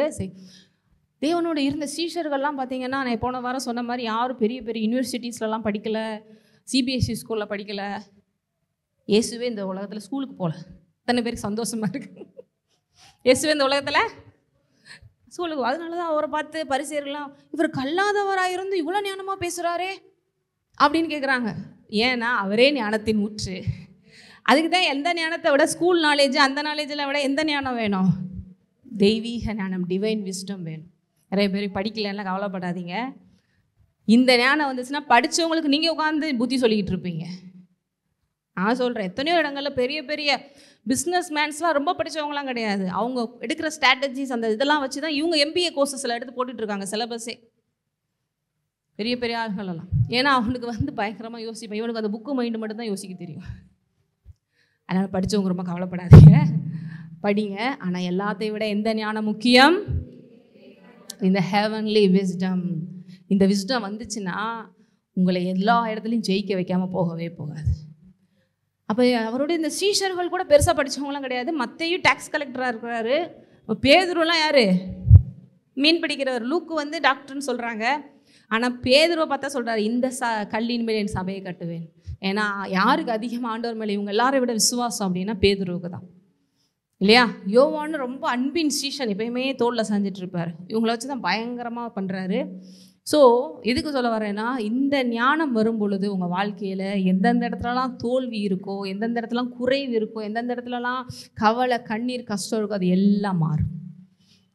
தேவனோட இருந்த சீஷர்கள்லாம் பார்த்தீங்கன்னா, நான் போன வாரம் சொன்ன மாதிரி யாரும் பெரிய பெரிய யூனிவர்சிட்டிஸ்லலாம் படிக்கலை, சிபிஎஸ்சி ஸ்கூலில் படிக்கலை. இயேசுவே இந்த உலகத்தில் ஸ்கூலுக்கு போகல. எத்தனை பேருக்கு சந்தோஷமாக இருக்குது? இயேசுவே இந்த உலகத்தில் சொல்லுங்க. அதனால தான் அவரை பார்த்து பரிசேயர்கள்லாம் இவர் கல்லாதவராயிருந்து இவ்வளோ ஞானமாக பேசுகிறாரே அப்படின்னு கேட்குறாங்க. ஏன்னா அவரே ஞானத்தின் ஊற்று. அதுக்கு தான் எந்த ஞானத்தை விட ஸ்கூல் நாலேஜ் அந்த நாலேஜில் விட எந்த ஞானம் வேணும்? தெய்வீக ஞானம், டிவைன் விஸ்டம் வேணும். நிறைய பேர் படிக்கலன்னா கவலைப்படாதீங்க. இந்த ஞானம் வந்துச்சுன்னா படித்தவங்களுக்கு நீங்கள் உட்காந்து புத்தி சொல்லிக்கிட்டு இருப்பீங்க. நான் சொல்கிறேன், எத்தனையோ இடங்களில் பெரிய பெரிய பிஸ்னஸ் மேன்ஸ்லாம் ரொம்ப படித்தவங்களாம் கிடையாது. அவங்க எடுக்கிற ஸ்ட்ராட்டஜிஸ் அந்த இதெல்லாம் வச்சு தான் இவங்க MBA கோர்சஸில் எடுத்து போட்டுட்ருக்காங்க சிலபஸே, பெரிய பெரிய ஆள்களெல்லாம். ஏன்னா அவனுக்கு வந்து பயங்கரமாக யோசிப்பேன், இவனுக்கு அந்த புக்கு மைண்டு மட்டும் தான் யோசிக்க தெரியும். அதனால் படித்தவங்க ரொம்ப கவலைப்படாதீங்க, படிங்க. ஆனால் எல்லாத்தையும் விட எந்த ஞானம் முக்கியம்? இந்த ஹெவன்லி விஸ்டம். இந்த விஸ்டம் வந்துச்சுன்னா உங்களை எல்லா இடத்துலையும் ஜெயிக்க வைக்காமல் போகவே போகாது. அப்போ அவருடைய இந்த சீஷர்கள் கூட பெருசாக படித்தவங்களாம் கிடையாது. மத்தேயும் டாக்ஸ் கலெக்டராக இருக்கிறாரு. பேதுருலாம் யார்? மீன் பிடிக்கிறவர். லூக்கு வந்து டாக்டர்னு சொல்கிறாங்க. ஆனால் பேதுருவை பார்த்தா சொல்கிறாரு, இந்த கல்லின் மேல் என் சபையை கட்டுவேன். ஏன்னா யாருக்கு அதிகமாக ஆண்டவர் மேலே இவங்க எல்லாரை விட விசுவாசம் அப்படின்னா பேதுருவுக்கு தான், இல்லையா? யோவான்னு ரொம்ப அன்பின் சீஷன், எப்பயுமே தோளில் சாஞ்சிட்டு இருப்பார். இவங்கள வச்சு தான் பயங்கரமாக பண்ணுறாரு. ஸோ எதுக்கு சொல்ல வரேன்னா, இந்த ஞானம் வரும் பொழுது உங்கள் வாழ்க்கையில் எந்தெந்த இடத்துலலாம் தோல்வி இருக்கோ, எந்தெந்த இடத்துலாம் குறைவு இருக்கோ, எந்தெந்த இடத்துலலாம் கவலை கண்ணீர் கஷ்டம் இருக்கோ, அது எல்லாம் மாறும்.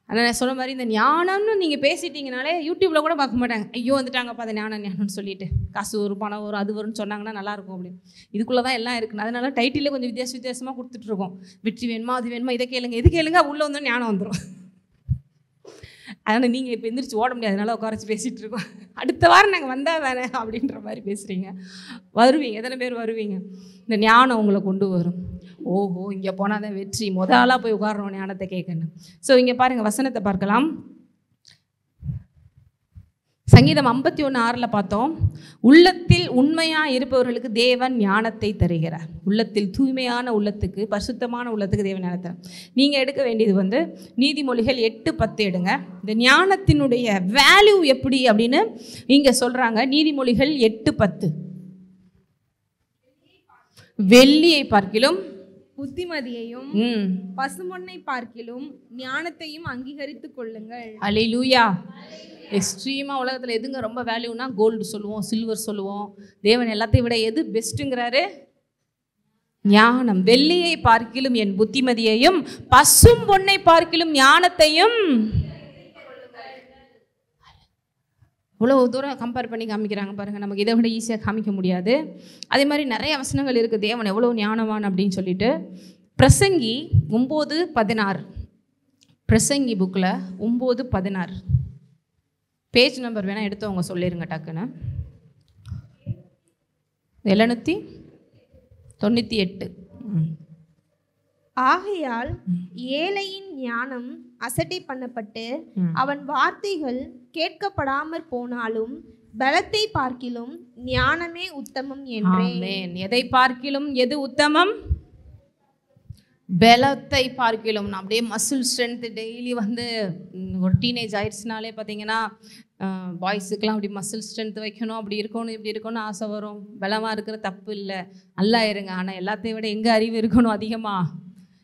ஆனால் நான் சொன்ன மாதிரி இந்த ஞானம்னு நீங்கள் பேசிட்டீங்கனாலே யூடியூப்பில் கூட பார்க்க மாட்டாங்க. ஐயோ வந்துட்டாங்கப்பா அது ஞானம்னு சொல்லிட்டு, காசு வரும் பணம் வரும் அது வரும்னு சொன்னாங்கன்னா நல்லாயிருக்கும் அப்படின்னு. இதுக்குள்ளே தான் எல்லாம் இருக்குன்னு. அதனால டைட்டிலே கொஞ்சம் வித்தியாசமாக கொடுத்துட்ருக்கோம். வெற்றி வேணுமா அது வேணுமா இதை கேளுங்க எது கேளுங்க, உள்ளே வந்தோம் ஞானம் வந்துடும். அதனால் நீங்கள் இப்போ எந்திரிச்சு ஓட முடியாது, அதனால உட்காரச்சு பேசிகிட்டு இருக்கோம். அடுத்த வாரம் நாங்கள் வந்தால் தானே அப்படின்ற மாதிரி பேசுகிறீங்க. வருவீங்க, எத்தனை பேர் வருவீங்க? இந்த ஞானம் உங்களை கொண்டு வரும். ஓஹோ இங்கே போனால் தான் வெற்றி, முதலாக போய் உட்காரணும் ஞானத்தை கேட்கணும். ஸோ இங்கே பாருங்கள், வசனத்தை பார்க்கலாம். சங்கீதம் 51:6 பார்த்தோம். உள்ளத்தில் உண்மையாக இருப்பவர்களுக்கு தேவன் ஞானத்தை தருகிறார். உள்ளத்தில் தூய்மையான உள்ளத்துக்கு, பரிசுத்தமான உள்ளத்துக்கு தேவன் ஞானத்தை. நீங்கள் எடுக்க வேண்டியது வந்து நீதிமொழிகள் 8:10 எடுங்க. இந்த ஞானத்தினுடைய வேல்யூ எப்படி அப்படின்னு இங்கே சொல்கிறாங்க. நீதிமொழிகள் 8:10. வெள்ளியை பார்க்கிலும் புத்திமதியையும் பசுமொன்னை பார்க்கிலும் ஞானத்தையும் அங்கீகரித்துக் கொள்ளுங்கள். அல்லேலூயா. எக்ஸ்ட்ரீமாக உலகத்தில் எதுங்க ரொம்ப வேல்யூனா கோல்டு சொல்லுவோம், சில்வர் சொல்லுவோம். தேவன் எல்லாத்தையும் விட எது பெஸ்ட்டுங்கிறாரு? ஞானம். வெள்ளியை பார்க்கிலும் என் புத்திமதியையும் பசும் பொன்னை பார்க்கிலும் ஞானத்தையும். இவ்வளோ தூரம் கம்பேர் பண்ணி காமிக்கிறாங்க பாருங்கள். நமக்கு இதை விட ஈஸியாக காமிக்க முடியாது. அதே மாதிரி நிறைய வசனங்கள் இருக்குது தேவன் எவ்வளோ ஞானவான் அப்படின்னு சொல்லிட்டு. பிரசங்கி 9:16. பிரசங்கி புக்கில் 9:16 பேஜ் நம்பர் வேணால் எடுத்தவங்க சொல்லிடுங்க டக்குன்னு. 798. ஆகையால் ஏழையின் ஞானம் அசட்டை பண்ணப்பட்டு அவன் வார்த்தைகள் கேட்கப்படாமற் போனாலும் பலத்தை பார்க்கிலும் ஞானமே உத்தமம் என்றேன். எதை பார்க்கிலும் எது உத்தமம்? பலத்தை பார்க்கிலும். அப்படியே மசில் ஸ்ட்ரென்த் டெய்லி வந்து ஒரு டீனேஜ் ஆயிடுச்சுனாலே பார்த்தீங்கன்னா பாய்ஸுக்கெலாம் அப்படி மசில் ஸ்ட்ரென்த் வைக்கணும், அப்படி இருக்கணும் இப்படி இருக்கணும்னு ஆசை வரும். பலமாக இருக்கிற தப்பு இல்லை, நல்லா இருங்க. ஆனால் எல்லாத்தையும் விட எங்கே அறிவு இருக்கணும் அதிகமாக?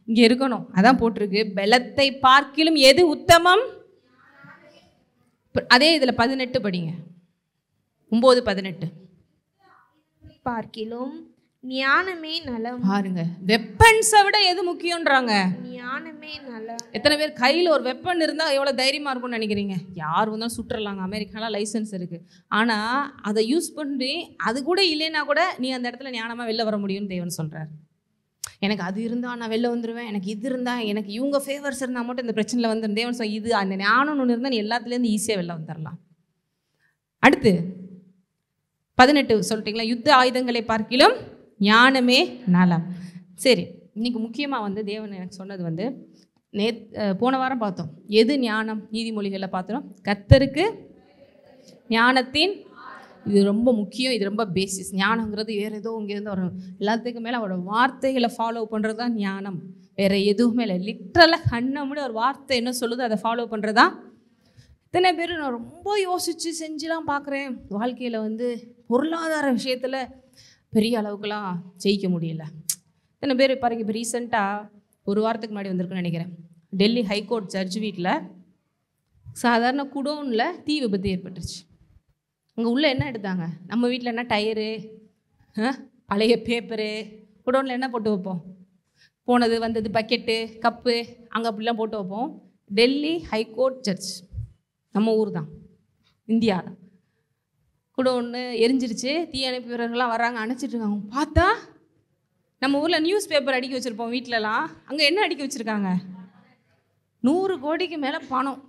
இங்கே இருக்கணும். அதான் போட்டிருக்கு, பலத்தை பார்க்கிலும் எது உத்தமம்? அதே இதில் 18 படிங்க. 9:18 பார்க்கிலும் ஞானமே நலம். பாருங்க, வெப்பன்ஸை விட எது முக்கியன்றாங்க? ஞானமே நலம். எத்தனை பேர் கையில் ஒரு வெப்பன் இருந்தால் எவ்வளோ தைரியமாக இருக்கும்னு நினைக்கிறீங்க? யார் வந்தாலும் சுட்டுறலாங்க, அமெரிக்காலாம் லைசன்ஸ் இருக்குது. ஆனால் அதை யூஸ் பண்ணி அது கூட இல்லைன்னா கூட நீ அந்த இடத்துல ஞானமாக வெளில வர முடியும்னு தேவன் சொல்கிறார். எனக்கு அது இருந்தால் நான் வெளில வந்துடுவேன், எனக்கு இது இருந்தால், எனக்கு இவங்க ஃபேவர்ஸ் இருந்தால் மட்டும் இந்த பிரச்சனையில் வந்து தேவன் சொல். இது அந்த ஞானம் ஒன்று இருந்தால் நீ எல்லாத்துலேருந்து ஈஸியாக வெளில வந்துடலாம். அடுத்து 18 சொல்லிட்டீங்களா? யுத்த ஆயுதங்களை பார்க்கிலும் ஞானமே நலம். சரி, இன்னைக்கு முக்கியமாக வந்து தேவன் எனக்கு சொன்னது வந்து போன வாரம் பார்த்தோம். எது ஞானம்? நீதிமொழிகளில் பார்த்தோம். கர்த்தருக்கு ஞானத்தின், இது ரொம்ப முக்கியம், இது ரொம்ப பேசிஸ். ஞானங்கிறது வேறு ஏதோ இங்கேருந்து வரும். எல்லாத்துக்கும் மேலே அவரோட வார்த்தைகளை ஃபாலோ பண்ணுறது தான் ஞானம், வேறு எதுவுமே இல்லை. லிட்ரலாக கண்ணை மூடி ஒரு வார்த்தை என்ன சொல்லுதோ அதை ஃபாலோ பண்ணுறது தான். இத்தனை பேர் நான் ரொம்ப யோசித்து செஞ்சுலாம் பார்க்குறேன். வாழ்க்கையில் வந்து பொருளாதார விஷயத்தில் பெரிய அளவுக்குலாம் ஜெயிக்க முடியல. இத்தனை பேர் பாருங்க. இப்போ ரீசெண்டாக ஒரு வாரத்துக்கு முன்னாடி வந்திருக்குன்னு நினைக்கிறேன், டெல்லி ஹைகோர்ட் ஜட்ஜ் வீட்டில் சாதாரண குடோனில் தீ விபத்து ஏற்பட்டுருச்சு. அங்கே உள்ளே என்ன எடுத்தாங்க? நம்ம வீட்டில் என்ன டயரு, பழைய பேப்பரு, குடோனில் என்ன போட்டு வைப்போம்? போனது வந்தது பக்கெட்டு, கப்பு, அங்கே அப்படிலாம் போட்டு வைப்போம். டெல்லி ஹைகோர்ட் ஜட்ஜ், நம்ம ஊர் தான், இந்தியா தான். குடோன்னு எரிஞ்சிருச்சு. தீயணைப்பு வீரர்கள்லாம் வராங்க, அணைச்சிட்ருக்காங்க. பார்த்தா நம்ம ஊரில் நியூஸ் பேப்பர் அடுக்கி வச்சுருப்போம் வீட்டிலலாம். அங்கே என்ன அடுக்கி வச்சுருக்காங்க? 100 கோடிக்கு மேலே பணம்.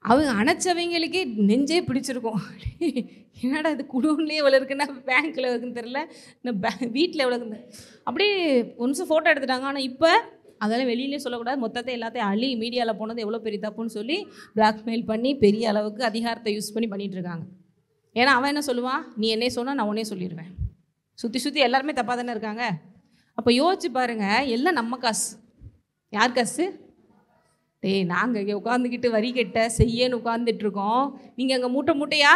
அவங்க அணைச்சவங்களுக்கே நெஞ்சே பிடிச்சிருக்கும். என்னடா இது குடோன்லேயே எவ்வளோ இருக்குன்னா பேங்க்கில் இருக்குன்னு தெரில, இன்னும் வீட்டில் எவ்வளோ இருக்குது. அப்படியே ஒரு நிமிஷம் ஃபோட்டோ எடுத்துட்டாங்க. ஆனால் இப்போ அதெல்லாம் வெளியிலே சொல்லக்கூடாது, மொத்தத்தை எல்லாத்தையும் மீடியாவில் போனது எவ்வளோ பெரிய தப்புன்னு சொல்லி பிளாக்மெயில் பண்ணி பெரிய அளவுக்கு அதிகாரத்தை யூஸ் பண்ணி பண்ணிகிட்ருக்காங்க. ஏன்னா அவன் என்ன சொல்லுவான்? நீ என்னே சொன்னால் நான் உன்னே சொல்லிடுவேன். சுற்றி எல்லாருமே தப்பாக தானே இருக்காங்க. அப்போ யோசிச்சு பாருங்கள், எல்லாம் நம்ம காசு. யார் காசு? நாங்கள் இங்கே உட்காந்துக்கிட்டு வரி கட்ட செய்யன்னு உட்காந்துட்ருக்கோம், நீங்கள் அங்கே மூட்டையா?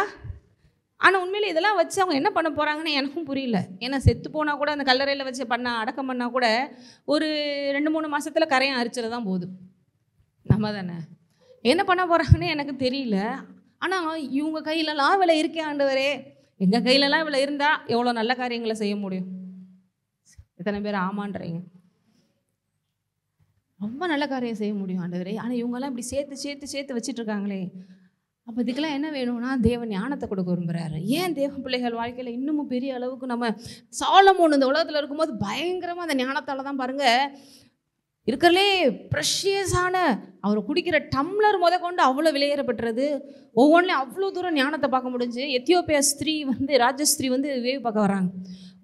ஆனால் உண்மையில் இதெல்லாம் வச்சு அவங்க என்ன பண்ண போகிறாங்கன்னு எனக்கும் புரியல. ஏன்னா செத்து போனால் கூட அந்த கல்லறையில் வச்சு அடக்கம் பண்ணால் கூட ஒரு 2-3 மாதத்தில் கரையை அரிச்சிட தான் போகுது. நம்ம தானே என்ன பண்ண போகிறாங்கன்னு எனக்கு தெரியல. ஆனால் இவங்க கையிலலாம் இவ்வளோ இருக்கே ஆண்டவரே, எங்கள் கையிலலாம் இவ்வளோ இருந்தால் எவ்வளோ நல்ல காரியங்களை செய்ய முடியும். எத்தனை பேர் ஆமான்றீங்க? ரொம்ப நல்ல காரியம் செய்ய முடியும் ஆண்டவரே. ஆனால் இவங்கெல்லாம் இப்படி சேர்த்து வச்சிட்ருக்காங்களே. அப்போ இதுக்கெல்லாம் என்ன வேணும்னா தேவன் ஞானத்தை கொடுக்க விரும்புகிறாரு. ஏன் தேவ பிள்ளைகள் வாழ்க்கையில் இன்னமும் பெரிய அளவுக்கு நம்ம சாலமோன் இந்த உலகத்தில் இருக்கும்போது பயங்கரமாக அந்த ஞானத்தால் தான் பாருங்கள் இருக்கிறதுலே ப்ரெஷியஸான அவர் குடிக்கிற டம்ளர் கொண்டு அவ்வளோ விலையேறப்பட்டுறது. ஒவ்வொன்றிலையும் அவ்வளோ தூரம் ஞானத்தை பார்க்க முடிஞ்சு. எத்தியோப்பியா ஸ்திரீ ராஜஸ்திரீ வேவு பார்க்க வராங்க.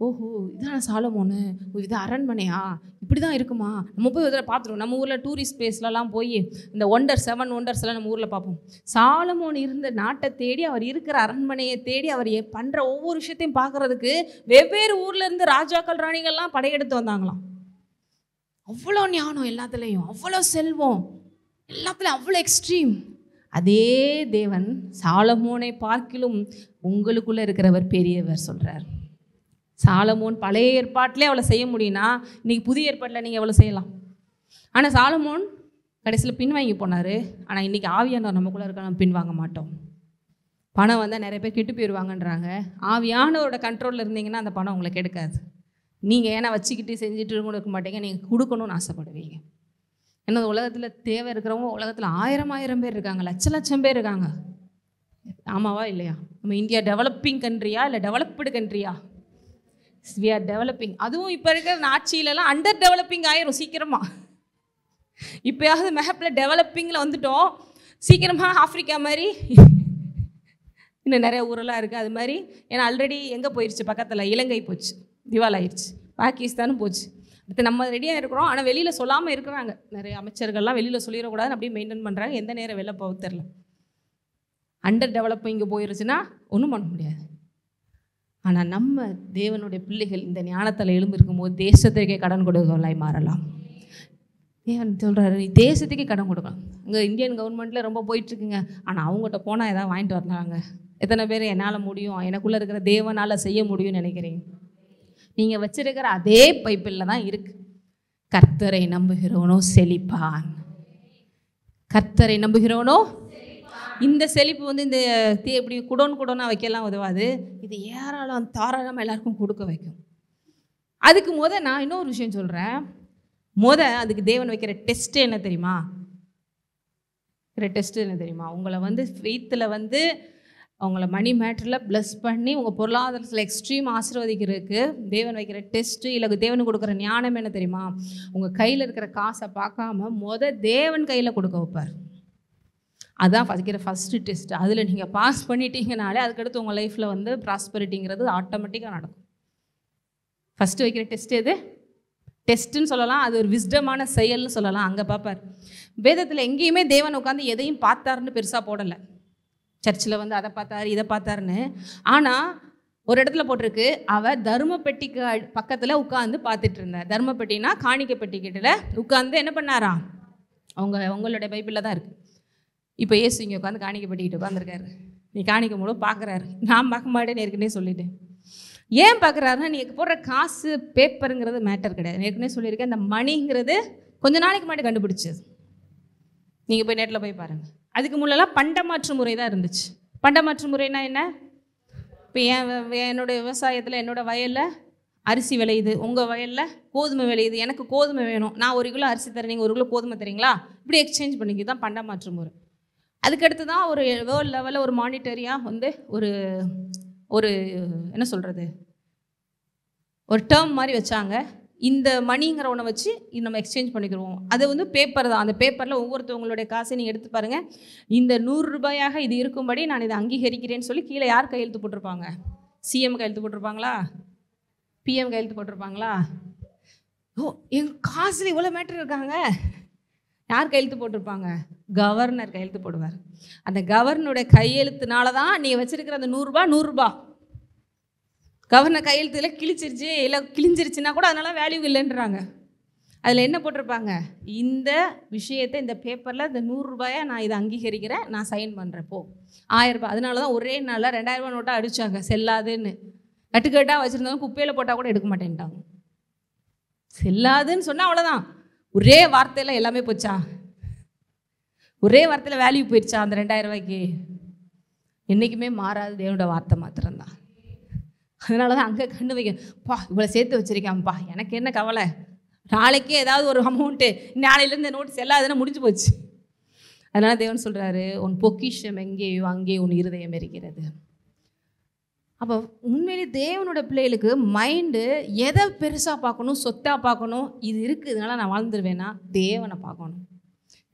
ஓஹோ, இதான சாலமோனு, இது அரண்மனையா, இப்படி தான் இருக்குமா? நம்ம போய் இதில் பார்த்துருவோம். நம்ம ஊரில் டூரிஸ்ட் பிளேஸ்லலாம் போய் இந்த 7 ஒண்டர்ஸ்லாம் நம்ம ஊரில் பார்ப்போம். சாலமோன் இருந்த நாட்டை தேடி, அவர் இருக்கிற அரண்மனையை தேடி, அவர் பண்ணுற ஒவ்வொரு விஷயத்தையும் பார்க்குறதுக்கு வெவ்வேறு ஊரில் இருந்து ராஜாக்கள் ராணிகள்லாம் படையெடுத்து வந்தாங்களாம். அவ்வளோ ஞானம் எல்லாத்துலேயும், அவ்வளோ செல்வம் எல்லாத்துலேயும், அவ்வளோ எக்ஸ்ட்ரீம். அதே தேவன் சாலமோனை பார்க்கிலும் உங்களுக்குள்ளே இருக்கிறவர் பெரியவர் சொல்கிறார். சாலமோன் பழைய ஏற்பாட்டிலே அவளை செய்ய முடியும்னா இன்றைக்கி புதிய ஏற்பாட்டில் நீங்கள் எவ்வளோ செய்யலாம். ஆனால் சாலமோன் கடைசியில் பின்வாங்கி போனார். ஆனால் இன்றைக்கி ஆவியானவர் நமக்குள்ளே இருக்க நம்ம பின்வாங்க மாட்டோம். பணம் வந்தால் நிறைய பேர் கெட்டு போயிடுவாங்கன்றாங்க. ஆவியானவரோட கண்ட்ரோலில் இருந்தீங்கன்னா அந்த பணம் உங்களுக்கு எடுக்காது. நீங்கள் ஏன்னா வச்சுக்கிட்டு செஞ்சுட்டு இருக்க மாட்டீங்க, நீங்கள் கொடுக்கணும்னு ஆசைப்படுவீங்க. ஏன்னா உலகத்தில் தேவை இருக்கிறவங்க உலகத்தில் 1000 பேர் இருக்காங்க, லட்சம் பேர் இருக்காங்க. ஆமாவா இல்லையா? நம்ம இந்தியா டெவலப்பிங் கண்ட்ரியா இல்லை டெவலப்டு கண்ட்ரியா? We are developing. அதுவும் இப்போ இருக்கிற ஆட்சியிலலாம் அண்டர் டெவலப்பிங் ஆயிரும் சீக்கிரமாக. இப்போயாவது மேப்பில் டெவலப்பிங்கில் வந்துட்டோம். சீக்கிரமாக ஆஃப்ரிக்கா மாதிரி இன்னும் நிறைய ஊரெல்லாம் இருக்குது. அது மாதிரி ஏன்னா ஆல்ரெடி எங்கே போயிடுச்சு, பக்கத்தில் இலங்கை போச்சு, திவால் ஆயிடுச்சு, பாகிஸ்தானும் போச்சு. அடுத்து நம்ம ரெடியாக இருக்கிறோம். ஆனால் வெளியில் சொல்லாமல் இருக்கிறாங்க. நிறைய அமைச்சர்கள்லாம் வெளியில் சொல்லிடக்கூடாதுன்னு அப்படியே மெயின்டைன் பண்ணுறாங்க. எந்த நேரம் வெளில போக தெரில. அண்டர் டெவலப்பிங் இங்கே போயிடுச்சுன்னா ஒன்றும் பண்ண முடியாது. ஆனால் நம்ம தேவனுடைய பிள்ளைகள் இந்த ஞானத்தில் எழும்பு இருக்கும்போது தேசத்திற்கே கடன் கொடுக்கலாய் மாறலாம். தேவன் சொல்கிறாரு, நீ தேசத்துக்கே கடன் கொடுக்கலாம். இங்கே இந்தியன் கவர்மெண்ட்டில் ரொம்ப போயிட்டுருக்குங்க. ஆனால் அவங்ககிட்ட போனால் எதாவது வாங்கிட்டு வரலாங்க. எத்தனை பேர் என்னால் முடியும், எனக்குள்ளே இருக்கிற தேவனால் செய்ய முடியும்னு நினைக்கிறீங்க? நீங்கள் வச்சிருக்கிற அதே பைப்பில் தான் இருக்குது. கர்த்தரை நம்புகிறவனோ செழிப்பான். கர்த்தரை நம்புகிறவனோ. இந்த செழிப்பு இந்த இப்படி குடோனாக வைக்கலாம் உதவாது. இது ஏராளம் தாராளமாக எல்லாருக்கும் கொடுக்க வைக்கும். அதுக்கு நான் இன்னொரு விஷயம் சொல்கிறேன். அதுக்கு தேவன் வைக்கிற டெஸ்ட்டு என்ன தெரியுமா? டெஸ்ட்டு என்ன தெரியுமா? உங்களை ஃபெய்த்தில் அவங்கள மணி மேட்டரில் ப்ளஸ் பண்ணி உங்கள் பொருளாதாரத்தில் எக்ஸ்ட்ரீம் ஆசீர்வதிக்கிறதுக்கு தேவன் வைக்கிற டெஸ்ட்டு இல்லை தேவனுக்கு கொடுக்குற ஞானம் என்ன தெரியுமா? உங்கள் கையில் இருக்கிற காசை பார்க்காம தேவன் கையில் கொடுக்க வைப்பார். அதான் வைக்கிற ஃபஸ்ட்டு டெஸ்ட்டு. அதில் நீங்கள் பாஸ் பண்ணிட்டீங்கனாலே அதுக்கடுத்து உங்கள் லைஃப்பில் ப்ராஸ்பரிட்டிங்கிறது ஆட்டோமேட்டிக்காக நடக்கும். ஃபஸ்ட்டு வைக்கிற டெஸ்ட் எது? டெஸ்ட்டுன்னு சொல்லலாம், அது ஒரு விஸ்டமான செயல்னு சொல்லலாம். அங்கே பார்ப்பார். வேதத்தில் எங்கேயுமே தேவன் உட்காந்து எதையும் பார்த்தாருன்னு பெருசாக போடலை. சர்ச்சில் அதை பார்த்தாரு இதை பார்த்தாருன்னு. ஆனால் ஒரு இடத்துல போட்டிருக்கு, அவர் தர்ம பெட்டிக்கு பக்கத்தில் உட்காந்து பார்த்துட்டு இருந்தார். தர்ம பெட்டினா காணிக்கை பெட்டி கிட்ட உட்காந்து என்ன பண்ணாரா? உங்களுடைய பைபிளில் தான் இருக்குது. இப்போ ஏசு இங்கே உட்காந்து காணிக்கை பெட்டிக்கிட்டு உட்காந்துருக்காரு. நீ காணிக்க மூலம் பார்க்குறாரு. நான் பார்க்க மாட்டேன்னு ஏற்கனவே சொல்லிட்டேன். ஏன் பார்க்குறாருன்னா, நீ போடுற காசு பேப்பருங்கிறது மேட்டர் கிடையாது. ஏற்கனவே சொல்லியிருக்கேன். அந்த மணிங்கிறது கொஞ்ச நாளைக்கு முன்னாடி கண்டுபிடிச்சது. நீங்கள் போய் நெட்டில் போய் பாருங்கள். அதுக்கு முன்னெல்லாம் பண்டமாற்று முறை தான் இருந்துச்சு. பண்டமாற்று முறைனா என்ன? இப்போ என்னோடய விவசாயத்தில் என்னோடய வயலில் அரிசி விளையுது, உங்கள் வயலில் கோதுமை விளையுது, எனக்கு கோதுமை வேணும், நான் 1 கிலோ அரிசி தரேன், நீங்கள் 1 கிலோ கோதுமை தரீங்களா, இப்படி எக்ஸ்சேஞ்ச் பண்ணிக்க தான் பண்டமாற்று முறை. அதுக்கடுத்து தான் ஒரு வேர்ல்டு லெவலில் ஒரு மானிட்டரியாக வந்து ஒரு ஒரு என்ன சொல்கிறது, ஒரு டேர்ம் மாதிரி வச்சாங்க. இந்த மணிங்கிற ஒன்றை வச்சு நம்ம எக்ஸ்சேஞ்ச் பண்ணிக்கிறோம். அது வந்து பேப்பர் தான். அந்த பேப்பரில் ஒவ்வொருத்தவங்களுடைய காசை நீங்கள் எடுத்து பாருங்கள். இந்த 100 ரூபாயாக இது இருக்கும்படி நான் இதை அங்கீகரிக்கிறேன்னு சொல்லி கீழே யார் கையெழுத்து போட்டிருப்பாங்க? சிஎம் கையெழுத்து போட்டிருப்பாங்களா? பிஎம் கையெழுத்து போட்டிருப்பாங்களா? ஓ, எங்கள் காசில் இவ்வளோ மேட்டர் இருக்காங்க. யார் கையெழுத்து போட்டிருப்பாங்க? கவர்னர் கையெழுத்து போடுவார். அந்த கவர்னருடைய கையெழுத்துனால தான் நீங்கள் வச்சுருக்கிற அந்த 100 ரூபா 100 ரூபா. கவர்னர் கையெழுத்தில் கிழிச்சிருச்சு, இல்லை கிழிஞ்சிருச்சுன்னா கூட அதனால வேல்யூ இல்லைன்றாங்க. அதில் என்ன போட்டிருப்பாங்க? இந்த விஷயத்தை இந்த பேப்பரில் இந்த 100 ரூபாயை நான் இதை அங்கீகரிக்கிறேன், நான் சைன் பண்ணுறேன், போ 1000 ரூபாய். அதனால தான் ஒரே நாளில் 2000 ரூபா நோட்டாக அடித்தாங்க, செல்லாதுன்னு. கட்டுக்கட்டாக வச்சுருந்தவங்க குப்பையில் போட்டால் கூட எடுக்க மாட்டேன்ட்டாங்க. செல்லாதுன்னு சொன்னால் அவ்வளோதான். ஒரே வார்த்தையில் எல்லாமே போச்சா? ஒரே வார்த்தையில் வேல்யூ போயிடுச்சா அந்த 2000 ரூபாய்க்கு? என்றைக்குமே மாறாது தேவனோட வார்த்தை மாத்திரம்தான். அதனால தான் அங்கே கண்ணு வைக்க, பா இவ்வளோ சேர்த்து வச்சுருக்கான்ப்பா, எனக்கு என்ன கவலை, நாளைக்கே ஏதாவது ஒரு அமௌண்ட்டு, நாளையிலேருந்து நோட்டு செல்லாதுன்னா முடிஞ்சு போச்சு. அதனால் தேவன் சொல்கிறாரு, உன் பொக்கிஷம் எங்கேயோ அங்கே உன் இருதயம் இருக்கிறது. அப்போ உண்மையிலே தேவனோட பிள்ளைகளுக்கு மைண்டு எதை பெருசாக பார்க்கணும், சொத்தாக பார்க்கணும், இது இருக்குது இதனால் நான் வாழ்ந்துருவேன்னா தேவனை பார்க்கணும்.